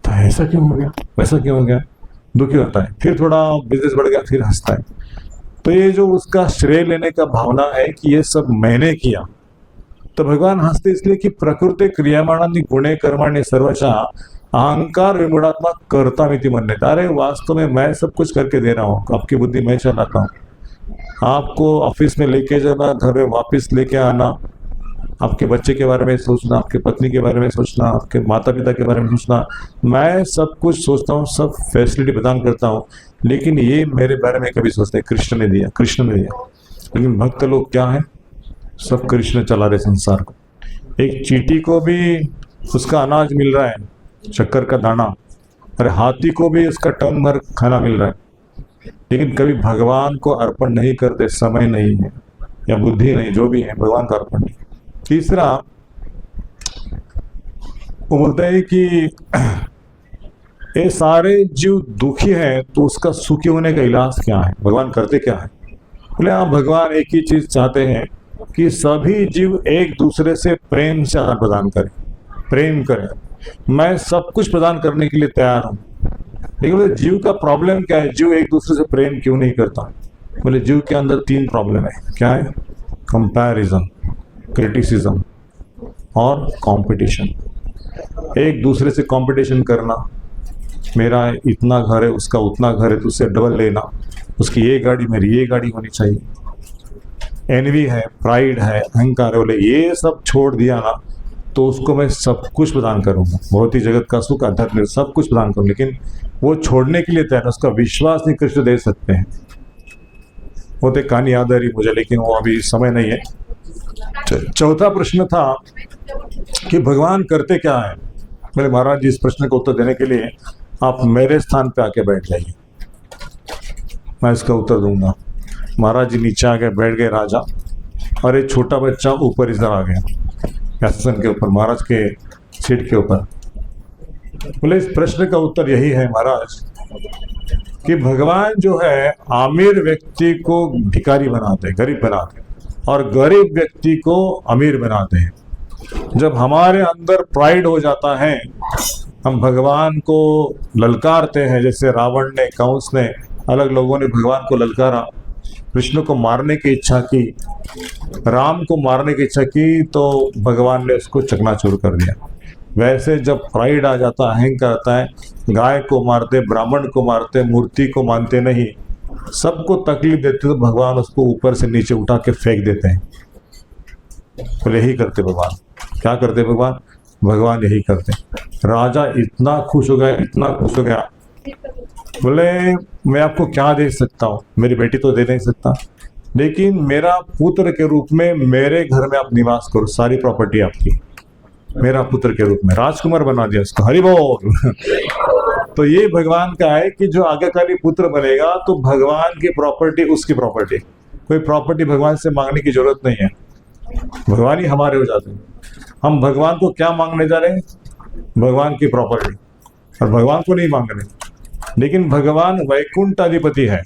तो ऐसा क्यों हो गया, वैसा क्यों हो गया, दुखी होता है, फिर थोड़ा बिजनेस बढ़ गया फिर हंसता है। तो ये जो उसका श्रेय लेने का भावना है कि ये सब मैंने किया, तो भगवान हंसते इसलिए कि प्रकृति क्रियामाणांनी गुणे कर्माणि सर्वशः अहंकार विमूढ़ात्मा कर्ता मिति मन्यते। अरे वास्तव में मैं सब कुछ करके दे रहा हूँ, आपकी बुद्धि मैं चलाता हूँ, आपको ऑफिस में लेके जाना, घर में वापस लेके आना, आपके बच्चे के बारे में सोचना, आपके पत्नी के बारे में सोचना, आपके माता पिता के बारे में सोचना, मैं सब कुछ सोचता हूँ, सब फैसिलिटी प्रदान करता हूँ, लेकिन ये मेरे बारे में कभी सोचते कृष्ण ने दिया, कृष्ण ने दिया। लेकिन भक्त लोग क्या है, सब कृष्ण चला रहे संसार को। एक चींटी को भी उसका अनाज मिल रहा है, शक्कर का दाना, अरे हाथी को भी उसका टन भर खाना मिल रहा है, लेकिन कभी भगवान को अर्पण नहीं करते, समय नहीं है या बुद्धि नहीं, जो भी है भगवान का अर्पण नहीं। तीसरा वो बोलते हैं कि ये सारे जीव दुखी हैं तो उसका सुखी होने का इलाज क्या है, भगवान करते क्या है? बोले हाँ, भगवान एक ही चीज चाहते हैं कि सभी जीव एक दूसरे से प्रेम से आदान प्रदान करें, प्रेम करें। मैं सब कुछ प्रदान करने के लिए तैयार हूँ, लेकिन बोले जीव का प्रॉब्लम क्या है, जीव एक दूसरे से प्रेम क्यों नहीं करता? बोले जीव के अंदर 3 प्रॉब्लम है। क्या है? कंपैरिजन, क्रिटिसिज्म और कंपटीशन। एक दूसरे से कंपटीशन करना, मेरा इतना घर है, उसका उतना घर है, तो उससे डबल लेना, उसकी ये गाड़ी मेरी ये गाड़ी होनी चाहिए। एनवी है, प्राइड है, अहंकार है, बोले ये सब छोड़ दिया ना तो उसको मैं सब कुछ प्रदान करूंगा, भौतिक जगत का सुख, अध्यात्म सब कुछ प्रदान करूंगा, लेकिन वो छोड़ने के लिए तैयार, उसका विश्वास नहीं कृष्ण दे सकते हैं। वो तो कहानी याद आ रही मुझे, लेकिन वो अभी समय नहीं है। चौथा प्रश्न था कि भगवान करते क्या है। मेरे महाराज जी, इस प्रश्न का उत्तर देने के लिए आप मेरे स्थान पे आके बैठ जाइए, मैं इसका उत्तर दूंगा। महाराज जी नीचे आ गए, बैठ गए राजा, और एक छोटा बच्चा ऊपर इधर आ गया आसन के ऊपर, महाराज के सीट के ऊपर। बोले इस प्रश्न का उत्तर यही है महाराज कि भगवान जो है अमीर व्यक्ति को भिखारी बनाते, गरीब बनाते, और गरीब व्यक्ति को अमीर बनाते हैं। जब हमारे अंदर प्राइड हो जाता है, हम भगवान को ललकारते हैं, जैसे रावण ने, कंस ने, अलग लोगों ने भगवान को ललकारा, कृष्ण को मारने की इच्छा की, राम को मारने की इच्छा की, तो भगवान ने उसको चकनाचूर कर दिया। वैसे जब प्राइड आ जाता, अहंकार आता है, गाय को मारते, ब्राह्मण को मारते, मूर्ति को मानते नहीं, सबको तकलीफ देते, तो भगवान उसको ऊपर से नीचे उठा के फेंक देते हैं। तो यही करते भगवान। क्या करते भगवान? भगवान यही करते। राजा इतना खुश हो गया, इतना खुश हो गया, बोले मैं आपको क्या दे सकता हूँ, मेरी बेटी तो दे नहीं सकता, लेकिन मेरा पुत्र के रूप में मेरे घर में आप निवास करो, सारी प्रॉपर्टी आपकी, मेरा पुत्र के रूप में राजकुमार बना दिया उसको। हरि बोल। तो ये भगवान का है कि जो आज्ञाकारी पुत्र बनेगा तो भगवान की प्रॉपर्टी उसकी प्रॉपर्टी, कोई प्रॉपर्टी भगवान से मांगने की जरूरत नहीं है, भगवान ही हमारे हो जाते हैं। हम भगवान को क्या मांगने जा रहे हैं? भगवान की प्रॉपर्टी, और भगवान को नहीं मांग रहे। लेकिन भगवान वैकुंठ अधिपति है।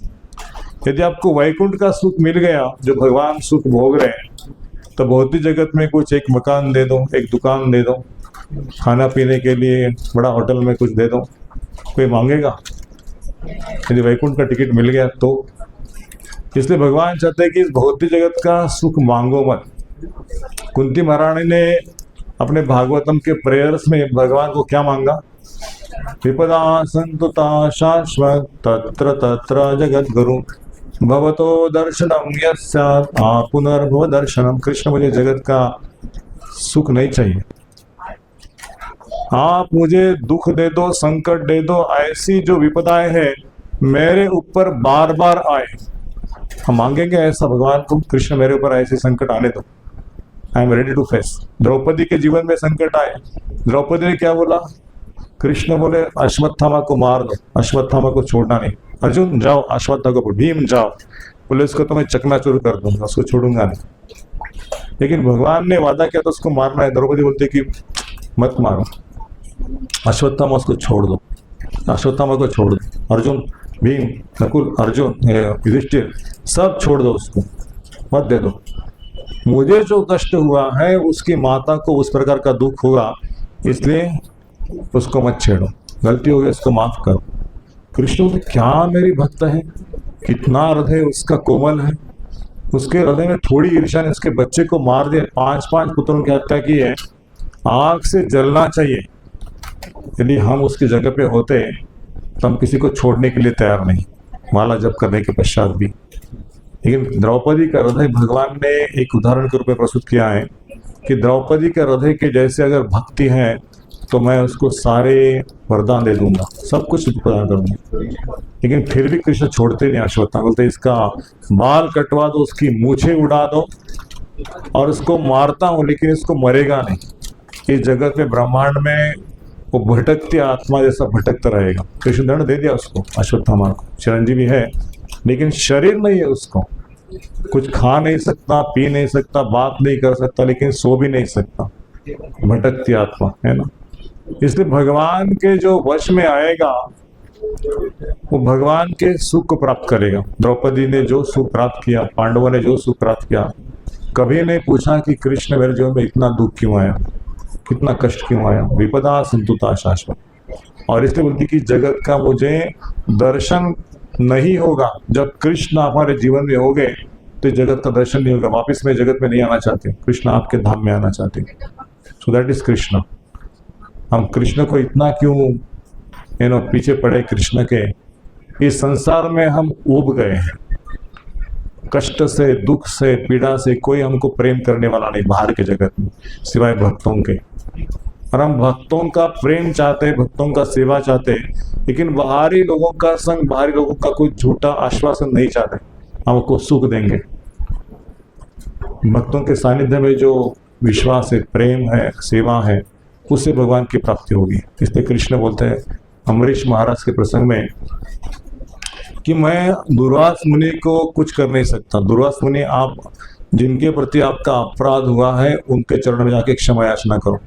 यदि आपको वैकुंठ का सुख मिल गया, जो भगवान सुख भोग रहे हैं, तो भौतिक जगत में कुछ एक मकान दे दो, एक दुकान दे दो, खाना पीने के लिए बड़ा होटल में कुछ दे दो, कोई मांगेगा? यदि वैकुंठ का टिकट मिल गया तो। इसलिए भगवान चाहते हैं कि इस भौतिक जगत का सुख मांगो मत। कुंती महारानी ने अपने भागवतम के प्रेयर्स में भगवान को क्या मांगा? विपदा संतुता शाश्वत तत्र तत्र जगद्गुरु भवतो दर्शनम यस्यात् पुनर्भव दर्शनम। कृष्ण मुझे जगत का सुख नहीं चाहिए, आप मुझे दुख दे दो, संकट दे दो, ऐसी जो विपदाएं हैं मेरे ऊपर बार बार आए। हम मांगेंगे ऐसा भगवान को, कृष्ण मेरे ऊपर ऐसे संकट आने दो, I am ready to face. Draupadi के जीवन में संकट आए, द्रौपदी ने क्या बोला? कृष्ण बोले अश्वत्थामा को मार दो, अश्वत्थामा को छोड़ना नहीं। अर्जुन जाओ अश्वत्थामा को, भीम जाओ, बोले उसको तो मैं चकनाचूर कर दूंगा, उसको छोड़ूंगा नहीं। लेकिन भगवान ने वादा किया तो उसको मारना है। द्रौपदी बोलते कि मत मारो, अश्वत्थामा उसको छोड़ दो, अश्वत्थामा को छोड़ दो। अर्जुन, भीम, नकुल, अर्जुन, युधिष्ठिर सब छोड़ दो, उसको मत दे दो। मुझे जो कष्ट हुआ है उसकी माता को उस प्रकार का दुख हुआ, इसलिए उसको मत छेड़ो, गलती हो गई उसको माफ करो। कृष्ण तो क्या मेरी भक्त है, कितना हृदय उसका कोमल है, उसके हृदय में थोड़ी ईर्ष्या ने उसके बच्चे को मार दिया, 5 पुत्रों की हत्या की है, आग से जलना चाहिए। यदि हम उसकी जगह पे होते तो हम किसी को छोड़ने के लिए तैयार नहीं, माला जप करने के पश्चात भी। लेकिन द्रौपदी का हृदय भगवान ने एक उदाहरण के रूप में प्रस्तुत किया है कि द्रौपदी के हृदय के जैसे अगर भक्ति है तो मैं उसको सारे वरदान दे दूंगा, सब कुछ प्रदान करूंगा। लेकिन फिर भी कृष्ण छोड़ते नहीं। अश्वत्थामा बोलते इसका बाल कटवा दो, उसकी मूछें उड़ा दो और उसको मारता हूं, लेकिन इसको मरेगा नहीं। इस जगत में ब्रह्मांड में वो भटकती आत्मा जैसा भटकता रहेगा। कृष्ण दंड दे दिया उसको, अश्वत्थामा को, चिरंजीवी है लेकिन शरीर नहीं है, उसको कुछ खा नहीं सकता, पी नहीं सकता, बात नहीं कर सकता, लेकिन सो भी नहीं सकता, भटकती आत्मा है ना। इसलिए भगवान के जो वश में आएगा वो भगवान के सुख को प्राप्त करेगा। द्रौपदी ने जो सुख प्राप्त किया, पांडवों ने जो सुख प्राप्त किया, कभी नहीं पूछा कि कृष्ण मेरे जीवन में इतना दुख क्यों आया, कितना कष्ट क्यों आया। विपदा संतुता शाश्वत। और इसलिए बोलती कि जगत का मुझे दर्शन नहीं होगा। जब कृष्ण हमारे जीवन में हो गए तो जगत का दर्शन नहीं होगा। वापस में जगत में नहीं आना चाहते, कृष्ण आपके धाम में आना चाहते। So that is Krishna. हम कृष्ण को इतना क्यों पीछे पड़े कृष्ण के, इस संसार में हम उब गए हैं। कष्ट से, दुख से, पीड़ा से कोई हमको प्रेम करने वाला नहीं बाहर के जगत में, सिवाय भक्तों के। और हम भक्तों का प्रेम चाहते, भक्तों का सेवा चाहते, लेकिन बाहरी लोगों का संग, बाहरी लोगों का कोई झूठा आश्वासन नहीं चाहते हमको सुख देंगे। भक्तों के सानिध्य में जो विश्वास है, प्रेम है, सेवा है, उससे भगवान की प्राप्ति होगी। इसलिए कृष्ण बोलते हैं अम्बरीश महाराज के प्रसंग में कि मैं दुर्वास मुनि को कुछ कर नहीं सकता। दुर्वास मुनि, आप जिनके प्रति आपका अपराध हुआ है उनके चरण में जाके क्षमा याचना करो,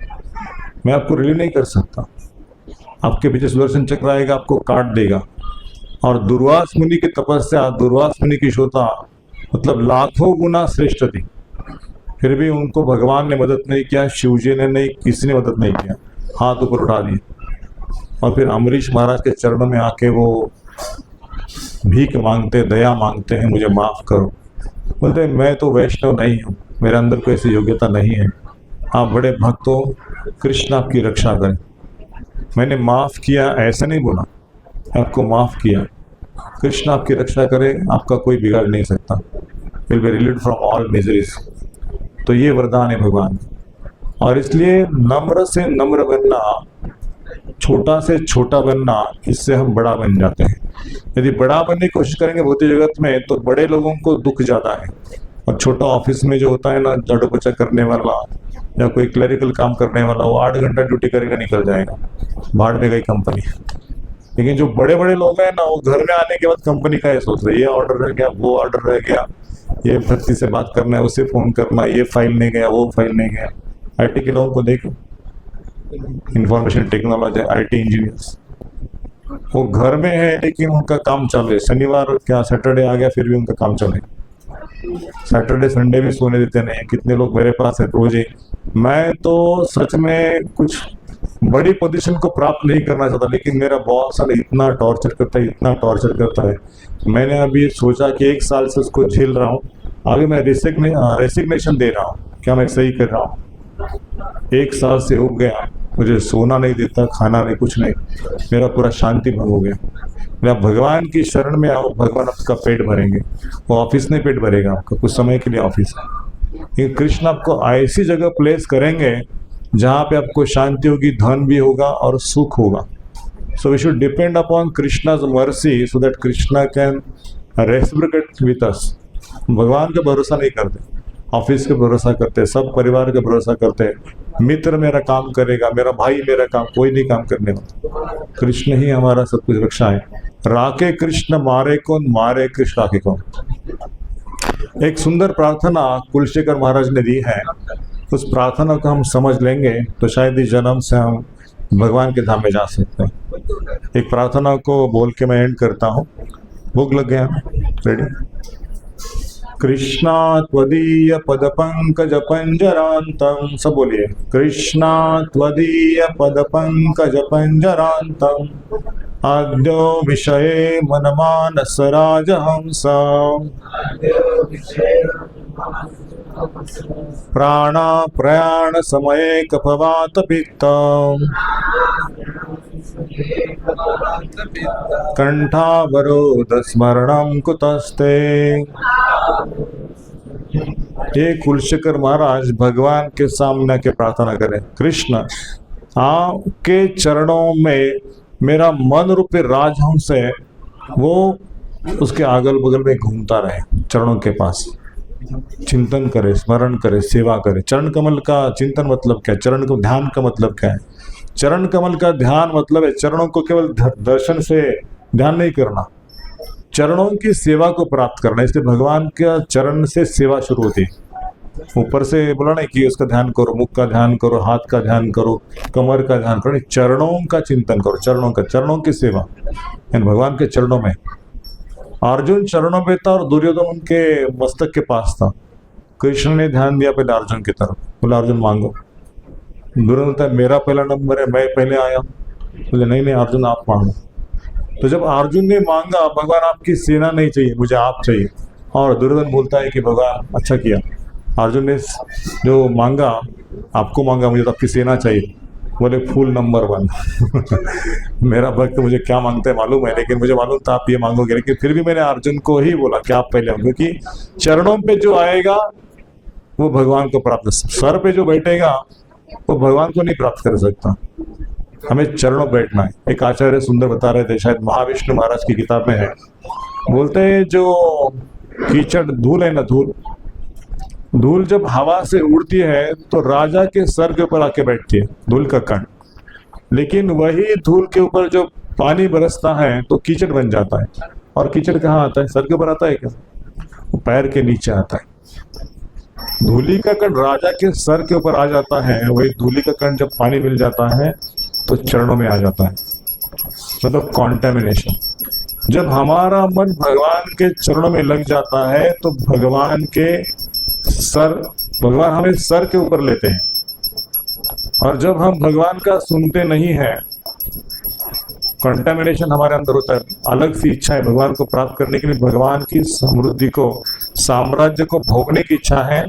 मैं आपको रिलीव नहीं कर सकता। आपके पीछे सुदर्शन चक्र आएगा, आपको काट देगा। और दुर्वास मुनि की तपस्या, दुर्वास मुनि की शोता मतलब लाखों गुना श्रेष्ठ थी, फिर भी उनको भगवान ने मदद नहीं किया, शिवजी ने नहीं, किसी ने मदद नहीं किया, हाथ ऊपर उठा दिए। और फिर अम्बरीश महाराज के चरणों में आके वो भीख मांगते, दया मांगते हैं, मुझे माफ करो। बोलते मैं तो वैष्णव नहीं हूँ, मेरे अंदर कोई ऐसी योग्यता नहीं है, आप बड़े भक्त हो, कृष्ण आपकी रक्षा करें। मैंने माफ किया ऐसा नहीं बोला, आपको माफ किया, कृष्ण आपकी रक्षा करे, आपका कोई बिगाड़ नहीं सकता, will be relieved from all miseries. तो ये वरदान है भगवान। और इसलिए नम्र से नम्र बनना, छोटा से छोटा बनना, इससे हम बड़ा बन जाते हैं। यदि बड़ा बनने की कोशिश करेंगे भौतिक जगत में तो बड़े लोगों को दुख ज्यादा है, और छोटा ऑफिस में जो होता है ना, झाड़ू पोछा करने वाला या कोई क्लरिकल काम करने वाला, वो 8 घंटा ड्यूटी करेगा, निकल जाएगा, भाड़ में गई कंपनी। लेकिन जो बड़े बड़े लोग हैं ना, वो घर में आने के बाद कंपनी का ये सोच रहे, ये ऑर्डर रह गया, वो ऑर्डर रह गया, ये व्यक्ति से बात करना है, उसे फोन करना, ये फाइल नहीं गया, वो फाइल नहीं गया। आईटी के लोगों को देखो, इंफॉर्मेशन टेक्नोलॉजी, आईटी इंजीनियर्स, वो घर में है लेकिन उनका काम चालू है। शनिवार क्या सैटरडे आ गया फिर भी उनका काम चले, सैटरडे संडे भी सोने देते नहीं। कितने लोग मेरे पास है रोज ही। मैं तो सच में कुछ बड़ी पोजीशन को प्राप्त नहीं करना चाहता, लेकिन मेरा बॉस इतना टॉर्चर करता है, इतना टॉर्चर करता है। मैंने अभी सोचा कि 1 साल से उसको झेल रहा हूँ, आगे मैं रेसिग्नेशन दे रहा हूँ, क्या मैं सही कर रहा हूँ? 1 साल से उब गया, मुझे सोना नहीं देता, खाना नहीं, कुछ नहीं, मेरा पूरा शांति भंग हो गया। आप भगवान की शरण में आओ, भगवान आपका पेट भरेंगे। वो ऑफिस नहीं पेट भरेगा आपका, कुछ समय के लिए ऑफिस है, लेकिन कृष्ण आपको ऐसी जगह प्लेस करेंगे जहाँ पे आपको शांति होगी, धन भी होगा और सुख होगा। So we should depend upon Krishna's mercy so that Krishna can reciprocate with us. भगवान का भरोसा नहीं करते, ऑफिस का भरोसा करते, सब परिवार का भरोसा करते, मित्र मेरा काम करेगा, मेरा भाई मेरा काम, कोई नहीं काम करने वाला। कृष्ण ही हमारा सब कुछ रक्षा है। राके कृष्ण मारे कौन, मारे कृष्ण राके कौन। एक सुंदर प्रार्थना कुलशेखर महाराज ने दी है, उस प्रार्थना को हम समझ लेंगे तो शायद इस जन्म से हम भगवान के धाम में जा सकते हैं। एक प्रार्थना को बोल के मैं एंड करता हूँ। भूख लग गया, रेडी। कृष्णा त्वदीय पद पंकज पंजरांतम, सब बोलिए। कृष्णा त्वदीय पद पंकज पंजरांतम आद्यो विषये मनमानस राजहंसा प्राणा प्रयाण समये कफवात पित्तम कंठावरोध स्मरणम कुतस्ते। ये कुलशेखर महाराज भगवान के सामने के प्रार्थना करें, कृष्ण आपके चरणों में मेरा मन रूपी राजहंस है, वो उसके अगल बगल में घूमता रहे, चरणों के पास चिंतन करे, स्मरण करे, सेवा करे। चरण कमल का चिंतन मतलब क्या है? चरण का ध्यान का मतलब क्या है? चरण कमल का ध्यान मतलब है चरणों को केवल दर्शन से ध्यान नहीं करना, चरणों की सेवा को प्राप्त करना। इसलिए भगवान का चरण से सेवा शुरू होती है। ऊपर से बोला नहीं कि उसका ध्यान करो, मुख का ध्यान करो, हाथ का ध्यान करो, कमर का ध्यान करो, चरणों का चिंतन करो, चरणों की सेवा भगवान के चरणों में। अर्जुन चरणों पे था और दुर्योधन उनके मस्तक के पास था। कृष्ण ने ध्यान दिया पहले अर्जुन की तरफ, बोला अर्जुन मांगो। दुर्योधन बोलता है मेरा पहला नंबर है, मैं पहले आया। बोले नहीं अर्जुन आप मांगो। तो जब अर्जुन ने मांगा, भगवान आपकी सेना नहीं चाहिए, मुझे आप चाहिए। और दुर्योधन बोलता है कि भगवान अच्छा किया, अर्जुन ने जो मांगा आपको मांगा, मुझे तो आपकी सेना चाहिए। बोले फूल नंबर 1 मेरा भक्त मुझे क्या मांगते हैं मालूम है, लेकिन मुझे मालूम था आप ये मांगोगे, लेकिन फिर भी मैंने अर्जुन को ही बोला कि आप पहले, क्योंकि चरणों पे जो आएगा वो भगवान को प्राप्त, सर पे जो बैठेगा वो भगवान को नहीं प्राप्त कर सकता। हमें चरणों बैठना है। एक आचार्य सुंदर बता रहे थे, शायद महाविष्णु महाराज की किताब में है, बोलते हैं जो कीचड़ धूल है ना, धूल जब हवा से उड़ती है तो राजा के सर के ऊपर आके बैठती है, धूल का कण। लेकिन वही धूल के ऊपर जो पानी बरसता है तो कीचड़ बन जाता है। और कीचड़ कहाँ आता है? सर के ऊपर आता है क्या? वो पैर के नीचे आता है। धूली का कण राजा के सर के ऊपर आ जाता है, वही धूली का कण जब पानी मिल जाता है तो चरणों में आ जाता है, मतलब कॉन्टेमिनेशन। जब हमारा मन भगवान के चरणों में लग जाता है तो भगवान हमें सर के ऊपर लेते हैं। और जब हम भगवान का सुनते नहीं है, कंटामिनेशन हमारे अंदर होता है, अलग सी इच्छा है भगवान को प्राप्त करने के लिए, भगवान की समृद्धि को, साम्राज्य को भोगने की इच्छा है,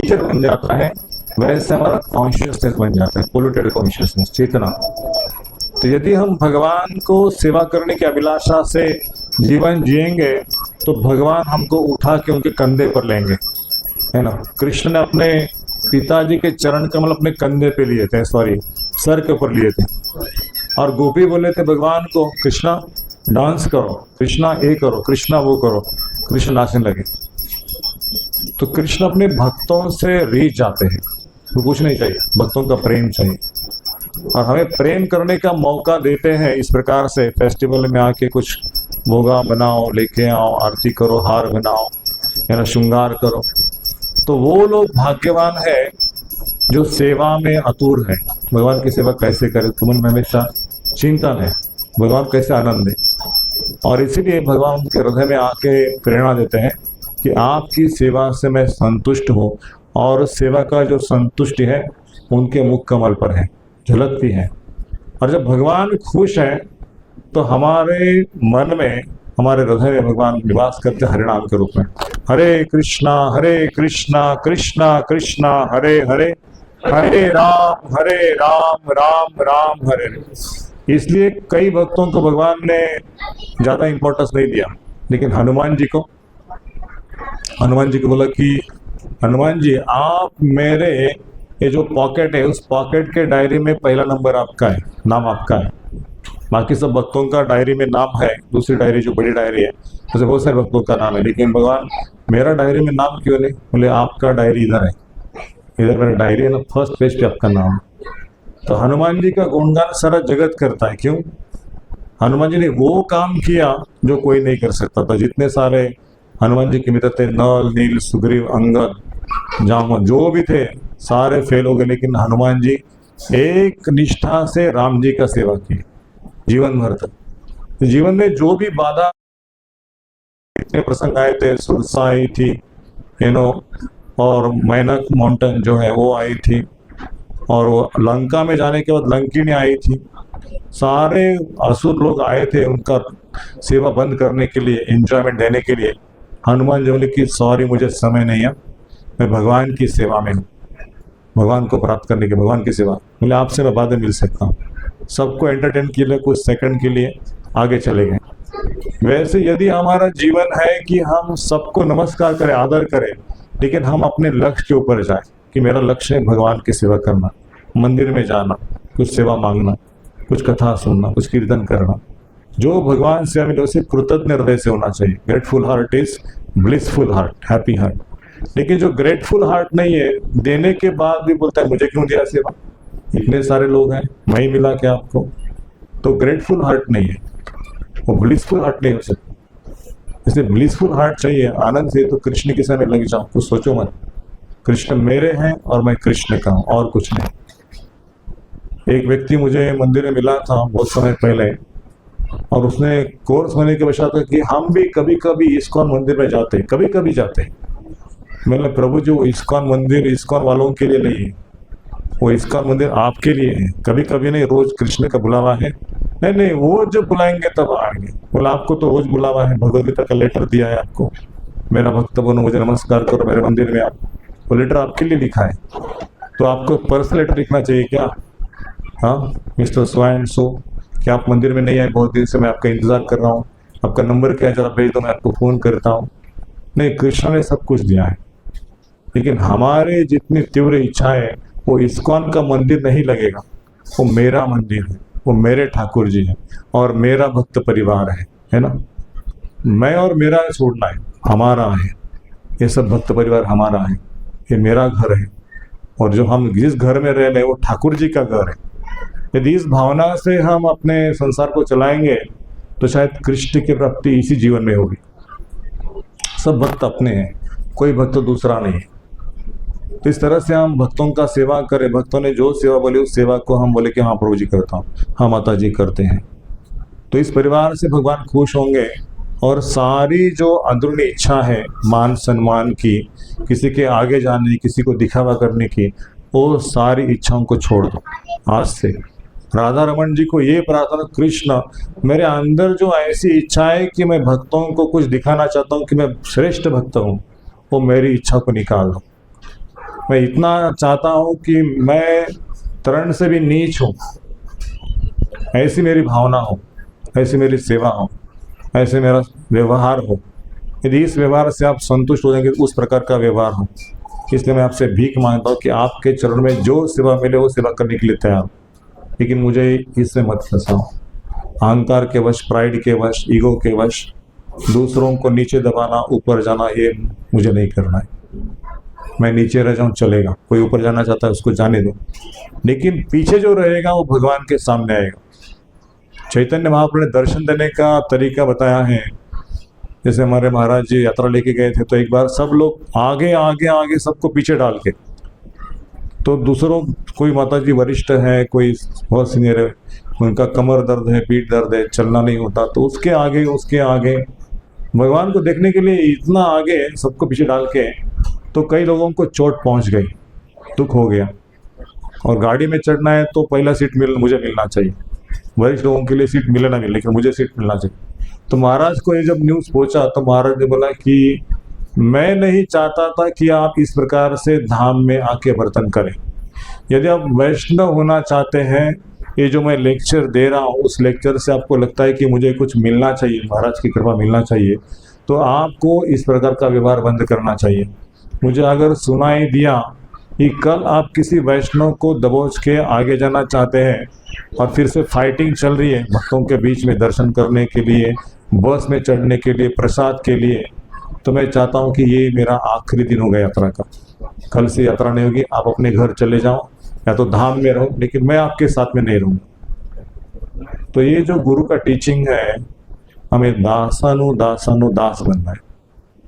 बन जाता है। वैसे हमारा कॉन्शियसनेस बन जाता है, पोल्यूटेड कॉन्शियसनेस, चेतना। तो यदि हम भगवान को सेवा करने की अभिलाषा से जीवन जिएंगे तो भगवान हमको उठा के उनके कंधे पर लेंगे, है ना। कृष्ण ने अपने पिताजी के चरण कमल अपने कंधे पे लिए थे, सर के ऊपर लिए थे। और गोपी बोले थे भगवान को, कृष्णा डांस करो, कृष्णा ये करो, कृष्णा वो करो। कृष्ण नाचने लगे। तो कृष्ण अपने भक्तों से रीझ जाते हैं, तो कुछ नहीं चाहिए, भक्तों का प्रेम चाहिए। और हमें प्रेम करने का मौका देते हैं इस प्रकार से, फेस्टिवल में आके कुछ भोगा बनाओ, लेके आओ, आरती करो, हार बनाओ, या ना श्रृंगार करो। तो वो लोग भाग्यवान है जो सेवा में आतुर है। भगवान की सेवा कैसे करें, तुम में हमेशा चिंतन है, भगवान कैसे आनंद है। और इसीलिए भगवान उनके हृदय में आके प्रेरणा देते हैं कि आपकी सेवा से मैं संतुष्ट हूँ। और सेवा का जो संतुष्टि है उनके मुख कमल पर है, झलकती है। और जब भगवान खुश है तो हमारे मन में, हमारे हृदय में भगवान निवास करते हरिनाम के रूप में। हरे कृष्णा कृष्णा कृष्णा हरे हरे, हरे राम राम राम हरे हरे। इसलिए कई भक्तों को भगवान ने ज्यादा इंपॉर्टेंस नहीं दिया, लेकिन हनुमान जी को बोला कि हनुमान जी आप मेरे ये जो पॉकेट है उस पॉकेट के डायरी में पहला नंबर आपका है, नाम आपका है। बाकी सब भक्तों का डायरी में नाम है, दूसरी डायरी जो बड़ी डायरी है उसमें बहुत सारे भक्तों का नाम है, लेकिन भगवान मेरा डायरी में नाम क्यों नहीं? बोले आपका डायरी इधर है, इधर मेरा डायरी है ना, फर्स्ट पेज पे आपका नाम है। तो हनुमान जी का गुणगान सारा जगत करता है। क्यों? हनुमान जी ने वो काम किया जो कोई नहीं कर सकता था। जितने सारे हनुमान जी के मित्र थे, नल, नील, सुग्रीव, अंगद, जामवंत, जो भी थे सारे फेल हो गए, लेकिन हनुमान जी एक निष्ठा से राम जी का सेवा की जीवन भर तक। तो जीवन में जो भी बाधा, इतने प्रसंग आए थे, सुरसा आई थी, और मैनक माउंटेन जो है वो आई थी, और वो लंका में जाने के बाद लंकिनी आई थी, सारे असुर लोग आए थे उनका सेवा बंद करने के लिए, एंजॉयमेंट देने के लिए। हनुमान जी बोले कि सॉरी मुझे समय नहीं है, मैं भगवान की सेवा में हूँ, भगवान को प्राप्त करने के, भगवान की सेवा। बोले आपसे मैं बाद में मिल सकता हूँ। सबको एंटरटेन के लिए कुछ सेकंड के लिए आगे चले गए। वैसे यदि हमारा जीवन है कि हम सबको नमस्कार करें, आदर करें, लेकिन हम अपने लक्ष्य के ऊपर जाए कि मेरा लक्ष्य है भगवान की सेवा करना, मंदिर में जाना, कुछ सेवा मांगना, कुछ कथा सुनना, कुछ कीर्तन करना, जो भगवान से हमें उसे कृतज्ञ हृदय से होना चाहिए। Grateful heart is blissful heart, happy heart. लेकिन जो ग्रेटफुल हार्ट नहीं है, देने के बाद भी बोलता है मुझे क्यों दिया सेवा, इतने सारे लोग हैं, नहीं मिला क्या आपको? तो ग्रेटफुल हार्ट नहीं है, वो ब्लिसफुल हार्ट नहीं हो सकता। इसलिए ब्लिसफुल हार्ट चाहिए, आनंद से। तो कृष्ण के सामने लग जाओ, कुछ सोचो मत, कृष्ण मेरे हैं और मैं कृष्ण का हूं, और कुछ नहीं। एक व्यक्ति मुझे मंदिर में मिला था बहुत समय पहले, और उसने कोर्स होने के पश्चात कि हम भी कभी कभी इस्कॉन मंदिर में जाते हैं, कभी कभी जाते हैं। मैंने प्रभु जो इस्कॉन मंदिर इस्कॉन वालों के लिए नहीं है, वो इस्कॉन मंदिर आपके लिए है, कभी कभी नहीं, रोज कृष्ण का बुलावा है। नहीं, वो जब बुलाएंगे तब आएंगे। बोला आपको तो रोज बुलावा है, भगवद गीता का लेटर दिया है आपको, मेरा भक्त बनो, मुझे नमस्कार करो, मेरे मंदिर में आप, वो लेटर आपके लिए लिखा है, तो आपको पर्सनल लेटर लिखना चाहिए क्या? हाँ मिस्टर सो एंड सो, क्या आप मंदिर में नहीं आए, बहुत दिन से मैं आपका इंतजार कर रहा हूँ, आपका नंबर क्या है, जरा भेज दो, मैं आपको फोन करता हूँ। नहीं, कृष्ण ने सब कुछ दिया है, लेकिन हमारे जितनी तीव्र इच्छाएं, वो इस्कॉन का मंदिर नहीं लगेगा, वो मेरा मंदिर है, वो मेरे ठाकुर जी है, और मेरा भक्त परिवार है ना। मैं और मेरा छोड़ना है, हमारा है, ये सब भक्त परिवार हमारा है, ये मेरा घर है, और जो हम जिस घर में रह रहे हैं वो ठाकुर जी का घर है। यदि इस भावना से हम अपने संसार को चलाएंगे तो शायद कृष्ण की प्राप्ति इसी जीवन में होगी। सब भक्त अपने हैं, कोई भक्त दूसरा नहीं है। तो इस तरह से हम भक्तों का सेवा करें, भक्तों ने जो सेवा बोली उस सेवा को हम बोले कि हाँ प्रभु जी करता हूँ, हाँ माता जी करते हैं। तो इस परिवार से भगवान खुश होंगे, और सारी जो अंदरूनी इच्छा है मान सम्मान की, किसी के आगे जाने की, किसी को दिखावा करने की, वो सारी इच्छाओं को छोड़ दो आज से। राधा रमन जी को ये प्रार्थना, कृष्ण मेरे अंदर जो ऐसी इच्छा है कि मैं भक्तों को कुछ दिखाना चाहता हूँ कि मैं श्रेष्ठ भक्त हूँ, वो मेरी इच्छा को निकाल दो। मैं इतना चाहता हूँ कि मैं तरण से भी नीच हूँ, ऐसी मेरी भावना हो, ऐसी मेरी सेवा हो, ऐसे मेरा व्यवहार हो। यदि इस व्यवहार से आप संतुष्ट हो जाएंगे, उस प्रकार का व्यवहार हो, इसलिए मैं आपसे भीख मांगता हूँ कि आपके चरण में जो सेवा मिले वो सेवा करने के लिए तैयार, लेकिन मुझे इससे मत फंसाओ। अहंकार के वश, प्राइड के वश, ईगो के वश, दूसरों को नीचे दबाना, ऊपर जाना, ये मुझे नहीं करना है। मैं नीचे रह जाऊं चलेगा, कोई ऊपर जाना चाहता है उसको जाने दो, लेकिन पीछे जो रहेगा वो भगवान के सामने आएगा। चैतन्य महाप्रभु ने दर्शन देने का तरीका बताया है। जैसे हमारे महाराज जी यात्रा लेके गए थे, तो एक बार सब लोग आगे आगे आगे सबको पीछे डाल के, तो दूसरों, कोई माता जी वरिष्ठ है, कोई बहुत सीनियर है, उनका कमर दर्द है, पीठ दर्द है, चलना नहीं होता, तो उसके आगे भगवान को देखने के लिए इतना आगे सबको पीछे डाल के, तो कई लोगों को चोट पहुंच गई, दुख हो गया। और गाड़ी में चढ़ना है तो पहला सीट मुझे मिलना चाहिए, वरिष्ठ लोगों के लिए सीट मिले ना मिले, लेकिन मुझे सीट मिलना चाहिए। तो महाराज को ये जब न्यूज़ पहुंचा तो महाराज ने बोला कि मैं नहीं चाहता था कि आप इस प्रकार से धाम में आके बर्तन करें, यदि आप वैष्णव होना चाहते हैं, ये जो मैं लेक्चर दे रहा हूँ उस लेक्चर से आपको लगता है कि मुझे कुछ मिलना चाहिए, महाराज की कृपा मिलना चाहिए, तो आपको इस प्रकार का व्यवहार बंद करना चाहिए। मुझे अगर सुनाई दिया कि कल आप किसी वैष्णव को दबोच के आगे जाना चाहते हैं और फिर से फाइटिंग चल रही है भक्तों के बीच में दर्शन करने के लिए, बस में चढ़ने के लिए, प्रसाद के लिए, तो मैं चाहता हूँ कि ये मेरा आखिरी दिन होगा यात्रा का। कल से यात्रा नहीं होगी, आप अपने घर चले जाओ या तो धाम में रहो, लेकिन मैं आपके साथ में नहीं रहूँगा। तो ये जो गुरु का टीचिंग है, हमें दास बनना है।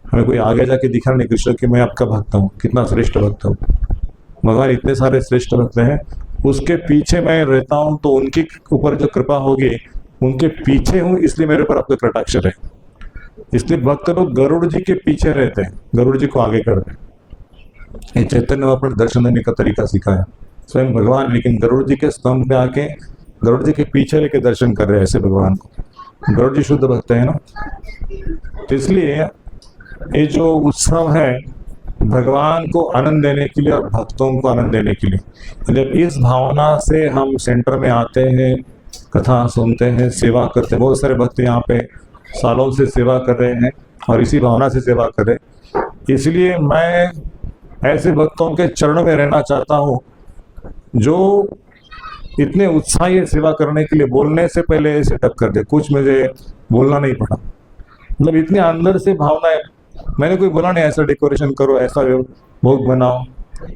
हमें कोई आगे जाके दिखा नहीं कृष्ण कि मैं आपका भक्त हूँ, कितना श्रेष्ठ भक्त हूँ। भगवान इतने सारे श्रेष्ठ भक्त हैं, उसके पीछे मैं रहता हूँ, तो उनके ऊपर जो कृपा होगी, उनके पीछे हूँ, इसलिए मेरे ऊपर आपका कटाक्ष है। इसलिए भक्त लोग गरुड़ जी के पीछे रहते हैं, गरुड़ जी को आगे करते हैं। ये चैतन्य महाप्रभु ने दर्शन देने का तरीका सिखाया स्वयं भगवान, लेकिन गरुड़ जी के स्तंभ पे आके गरुड़ जी के पीछे लेके दर्शन कर रहे हैं ऐसे भगवान को। गरुड़ जी शुद्ध भक्त है ना। तो इसलिए ये जो उत्सव है भगवान को आनंद देने के लिए और भक्तों को आनंद देने के लिए, जब इस भावना से हम सेंटर में आते हैं, कथा सुनते हैं, सेवा करते हैं, बहुत सारे भक्त यहाँ पे सालों से सेवा कर रहे हैं और इसी भावना से सेवा कर रहे हैं। इसलिए मैं ऐसे भक्तों के चरणों में रहना चाहता हूँ जो इतने उत्साही सेवा करने के लिए बोलने से पहले ऐसे टक कर दे, कुछ मुझे बोलना नहीं पड़ा, मतलब इतने अंदर से भावना है। मैंने कोई बोला नहीं ऐसा डेकोरेशन करो, ऐसा भोग बनाओ,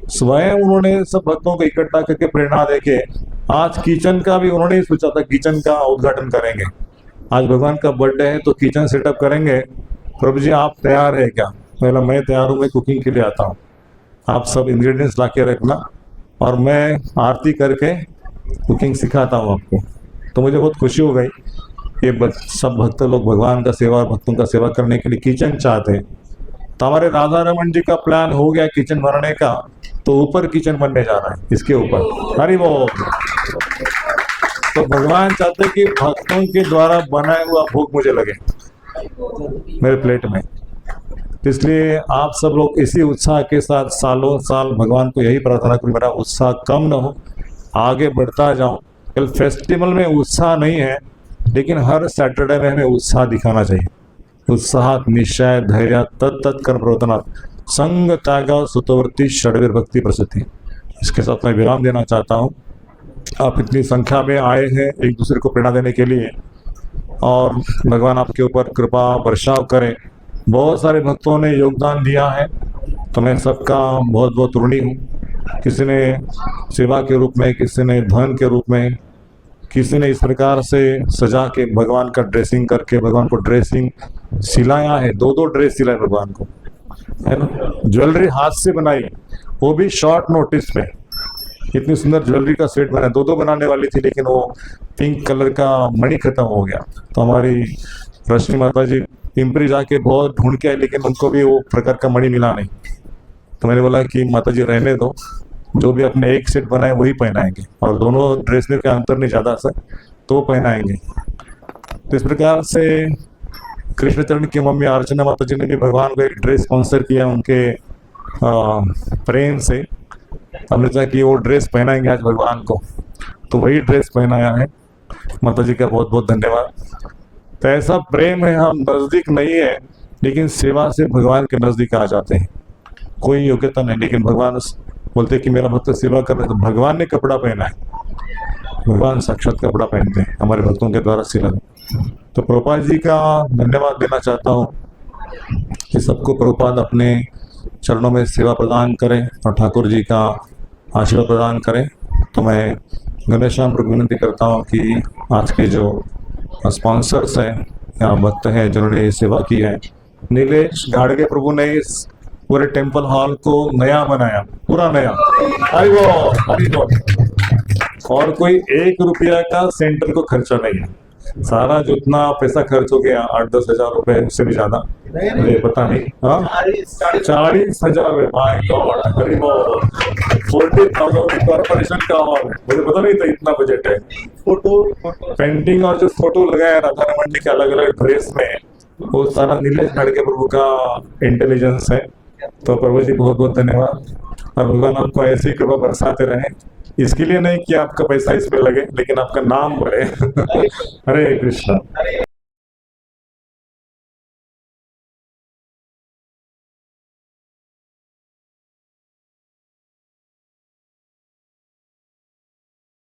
स्वयं उन्होंने सब भक्तों को इकट्ठा करके प्रेरणा देके आज किचन का भी उन्होंने ही सोचा था, किचन का उद्घाटन करेंगे। आज भगवान का बर्थडे है तो किचन सेटअप करेंगे। प्रभु जी आप तैयार है क्या? पहला मैं तैयार हूँ, मैं कुकिंग के लिए आता हूँ, आप सब इंग्रेडिएंट्स ला के रखना और मैं आरती करके कुकिंग सिखाता हूँ आपको। तो मुझे बहुत खुशी हो गई। ये सब भक्त लोग भगवान का सेवा और भक्तों का सेवा करने के लिए किचन चाहते हैं। तो हमारे राधा रमन जी का प्लान हो गया किचन भरने का, तो ऊपर किचन बनने जा रहा है, इसके ऊपर। हरि बोल। तो भगवान चाहते कि भक्तों के द्वारा बनाया हुआ भोग मुझे लगे मेरे प्लेट में। इसलिए आप सब लोग इसी उत्साह के साथ सालों साल भगवान को यही प्रार्थना करो, मेरा उत्साह कम न हो, आगे बढ़ता जाऊं। कल फेस्टिवल में उत्साह नहीं है, लेकिन हर सैटरडे में हमें उत्साह दिखाना चाहिए। उत्साह निश्चय धैर्य तत्त कर्म प्रवर्तनात् संग त्याग सुतवृत्ति षड्वीर भक्ति प्रसिद्धि। इसके साथ मैं विराम देना चाहता हूँ। आप इतनी संख्या में आए हैं एक दूसरे को प्रेरणा देने के लिए, और भगवान आपके ऊपर कृपा वर्षाव करें। बहुत सारे भक्तों ने योगदान दिया है, तो मैं सबका बहुत बहुत ऋणी हूँ। किसी ने सेवा के रूप में, किसी ने धन के रूप में, किसी ने इस प्रकार से सजा के भगवान का ड्रेसिंग करके भगवान को ड्रेसिंग सिलाया है। 2 ड्रेस सिलाए भगवान को, है ना। ज्वेलरी हाथ से बनाई, वो भी शॉर्ट नोटिस पे। इतनी सुंदर ज्वेलरी का सेट बना, 2 बनाने वाली थी, लेकिन वो पिंक कलर का मणि खत्म हो गया। तो हमारी रश्मि माता जी पिंपरी जाके बहुत ढूंढ के आए, लेकिन उनको भी वो प्रकार का मणि मिला नहीं। तो मैंने बोला कि माता जी रहने दो, जो भी अपने एक सेट बनाए वही पहनाएंगे, और दोनों ड्रेस में का अंतर नहीं ज़्यादा सा, तो पहनाएंगे। तो इस प्रकार से कृष्णचरण की मम्मी अर्चना माता जी ने भी भगवान को एक ड्रेस स्पॉन्सर किया उनके प्रेम से। हमने चाहा कि वो ड्रेस पहनाएंगे आज भगवान को, तो वही ड्रेस पहनाया है। माता जी का बहुत बहुत धन्यवाद। तो ऐसा प्रेम है, हम नज़दीक नहीं है, लेकिन सेवा से भगवान के नज़दीक आ जाते हैं। कोई योग्यता नहीं, लेकिन भगवान बोलते कि मेरा भक्त सेवा कर रहे, तो भगवान ने कपड़ा पहना है, भगवान साक्षात कपड़ा पहनते हैं हमारे भक्तों के द्वारा सिला। तो प्रभुपाद जी का धन्यवाद देना चाहता हूँ कि सबको प्रभुपाद अपने चरणों में सेवा प्रदान करें और ठाकुर जी का आशीर्वाद प्रदान करें। तो मैं गणेश्याम प्रभु विनती करता हूँ कि आज के जो स्पॉन्सर्स हैं या भक्त हैं जिन्होंने ये सेवा की है, नीलेश गाड़गे प्रभु ने इस पूरे टेम्पल हॉल को नया बनाया, पूरा नया। हरि बोल। और कोई 1 रुपया का सेंटर को खर्चा नहीं है। सारा जितना पैसा खर्च हो गया 8-10 हजार रुपए, उससे भी ज्यादा मुझे पता नहीं। हाँ 40,000 माय गॉड। हरि बोल। 40,000 कॉर्पोरेशन का हॉल है, मुझे पता नहीं था इतना बजट है। फोटो पेंटिंग और जो फोटो लगाया राधा रमन जी के अलग अलग ड्रेस में, वो सारा नीलेश गाड़गे प्रभु का इंटेलिजेंस है। तो प्रभु जी बहुत बहुत धन्यवाद। और भगवान आपको ऐसी कृपा बरसाते रहे। इसके लिए नहीं कि आपका पैसा इसमें लगे, लेकिन आपका नाम बढ़े। हरे कृष्णा।